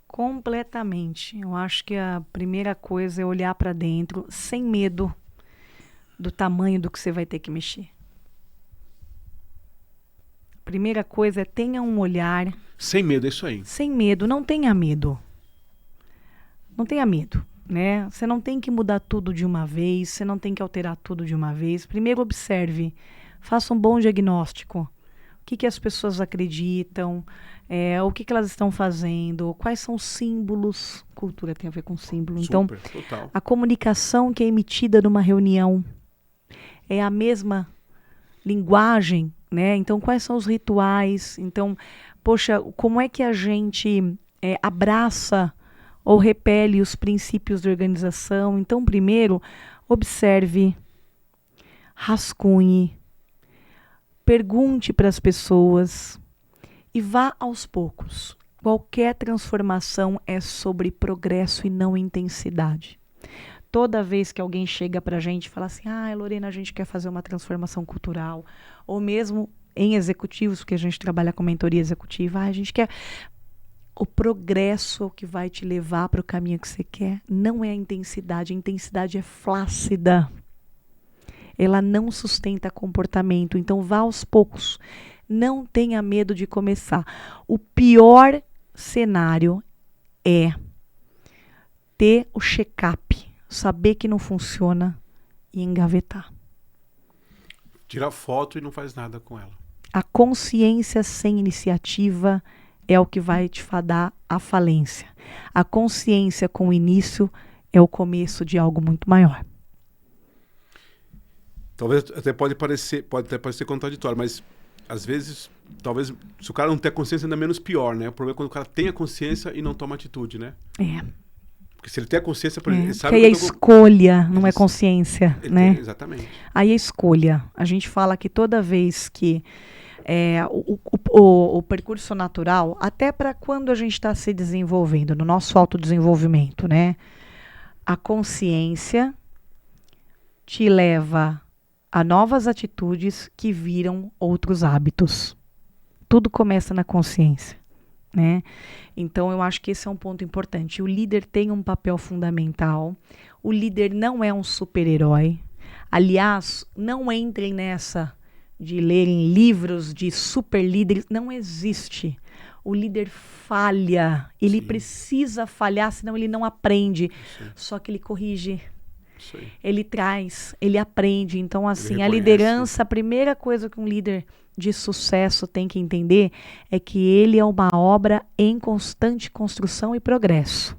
Completamente. Eu acho que a primeira coisa é olhar para dentro sem medo do tamanho do que você vai ter que mexer. A primeira coisa é tenha um olhar... Sem medo, é isso aí. Sem medo, não tenha medo. Não tenha medo, né? Você não tem que mudar tudo de uma vez, você não tem que alterar tudo de uma vez. Primeiro observe, faça um bom diagnóstico. O que as pessoas acreditam, o que elas estão fazendo, quais são os símbolos. Cultura tem a ver com símbolo. Então, total. A comunicação que é emitida numa reunião é a mesma linguagem, né? Então, quais são os rituais? Então, poxa, como é que a gente abraça ou repele os princípios de organização? Então, primeiro, observe. rascunhe, pergunte para as pessoas e vá aos poucos. Qualquer transformação é sobre progresso e não intensidade. Toda vez que alguém chega para a gente e fala assim, Lorena, a gente quer fazer uma transformação cultural, ou mesmo em executivos, porque a gente trabalha com mentoria executiva, a gente quer... O progresso que vai te levar para o caminho que você quer não é a intensidade é flácida. Ela não sustenta comportamento, então vá aos poucos. Não tenha medo de começar. O pior cenário é ter o check-up, saber que não funciona e engavetar. Tira foto e não faz nada com ela. A consciência sem iniciativa é o que vai te fadar à falência. A consciência com o início é o começo de algo muito maior. Talvez até pode até parecer contraditório, mas às vezes, talvez, se o cara não ter consciência, ainda menos pior, né? O problema é quando o cara tem a consciência e não toma atitude, né? Porque se ele tem a consciência, ele sabe que aí é escolha, não é consciência, né? Exatamente. Aí é escolha. A gente fala que toda vez que o percurso natural, até para quando a gente está se desenvolvendo, no nosso autodesenvolvimento, né? A consciência te leva a novas atitudes que viram outros hábitos. Tudo começa na consciência, né? Então, eu acho que esse é um ponto importante. O líder tem um papel fundamental. O líder não é um super-herói. Aliás, não entrem nessa de lerem livros de super líderes. Não existe. O líder falha. Ele precisa falhar, senão ele não aprende. Só que ele corrige. Ele traz, ele aprende. Então, assim, a liderança, a primeira coisa que um líder de sucesso tem que entender é que ele é uma obra em constante construção e progresso.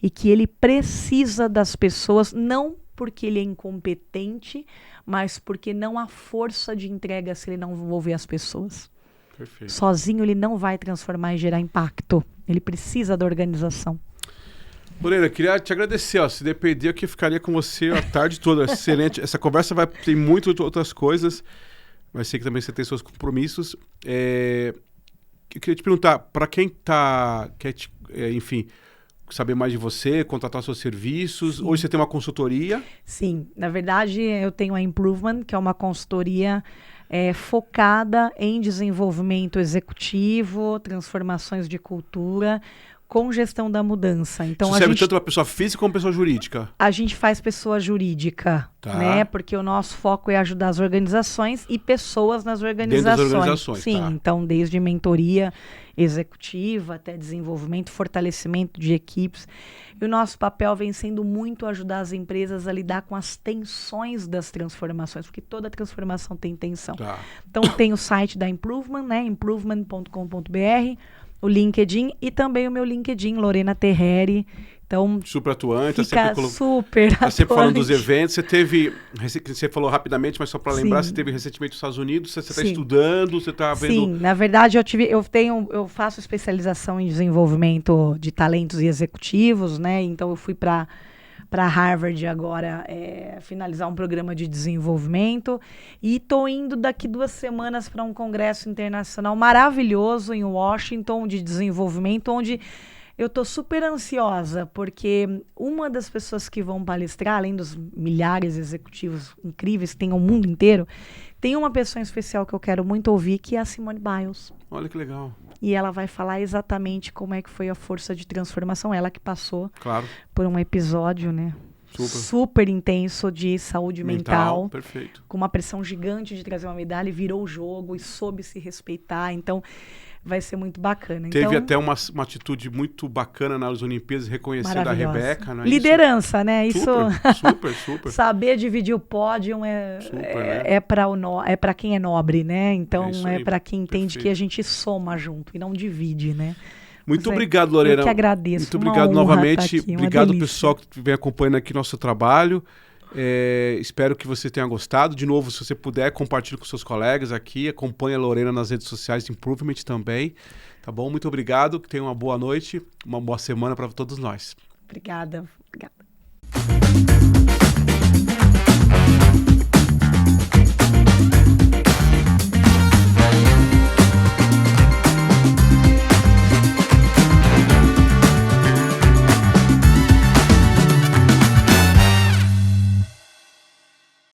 E que ele precisa das pessoas, não porque ele é incompetente, mas porque não há força de entrega se ele não envolver as pessoas. Perfeito. Sozinho ele não vai transformar e gerar impacto. Ele precisa da organização. Lorena, queria te agradecer. Se depender, eu que ficaria com você a tarde toda. Excelente. Essa conversa vai ter muitas outras coisas, mas sei que também você tem seus compromissos. Eu queria te perguntar, para quem quer saber mais de você, contratar seus serviços, hoje você tem uma consultoria? Sim, na verdade eu tenho a Improvement, que é uma consultoria focada em desenvolvimento executivo, transformações de cultura, com gestão da mudança. Então, isso serve tanto para pessoa física como pessoa jurídica? A gente faz pessoa jurídica, né? Porque o nosso foco é ajudar as organizações e pessoas nas organizações. Dentro das organizações, sim, então desde mentoria executiva até desenvolvimento, fortalecimento de equipes. E o nosso papel vem sendo muito ajudar as empresas a lidar com as tensões das transformações, porque toda transformação tem tensão. Então tem o site da Improvement, né? improvement.com.br, o LinkedIn e também o meu LinkedIn, Lorena Terreri. Então, super atuante, está sempre falando dos eventos. Você falou rapidamente, mas só para lembrar, você teve recentemente nos Estados Unidos, você está estudando, você está vendo... Sim, na verdade eu faço especialização em desenvolvimento de talentos e executivos, né? Então eu fui para Harvard agora finalizar um programa de desenvolvimento e estou indo daqui 2 semanas para um congresso internacional maravilhoso em Washington de desenvolvimento, onde eu estou super ansiosa, porque uma das pessoas que vão palestrar, além dos milhares de executivos incríveis que tem o mundo inteiro, tem uma pessoa em especial que eu quero muito ouvir, que é a Simone Biles. Olha que legal. E ela vai falar exatamente como é que foi a força de transformação. Ela que passou por um episódio, né? Super intenso de saúde mental. Perfeito. Com uma pressão gigante de trazer uma medalha, e virou o jogo e soube se respeitar. Então, vai ser muito bacana. Teve até uma atitude muito bacana nas Olimpíadas, reconhecendo a Rebeca. Não é liderança, né? Super. Saber dividir o pódio é para quem é nobre, né? Então, é para quem entende que a gente soma junto e não divide, né? Muito obrigado, Lorena. Eu que agradeço. Muito obrigado novamente. Obrigado, pessoal, que vem acompanhando aqui nosso trabalho. Espero que você tenha gostado. De novo, se você puder, compartilhe com seus colegas aqui. Acompanhe a Lorena nas redes sociais de Improvement também. Tá bom? Muito obrigado. Que tenha uma boa noite, uma boa semana para todos nós. Obrigada.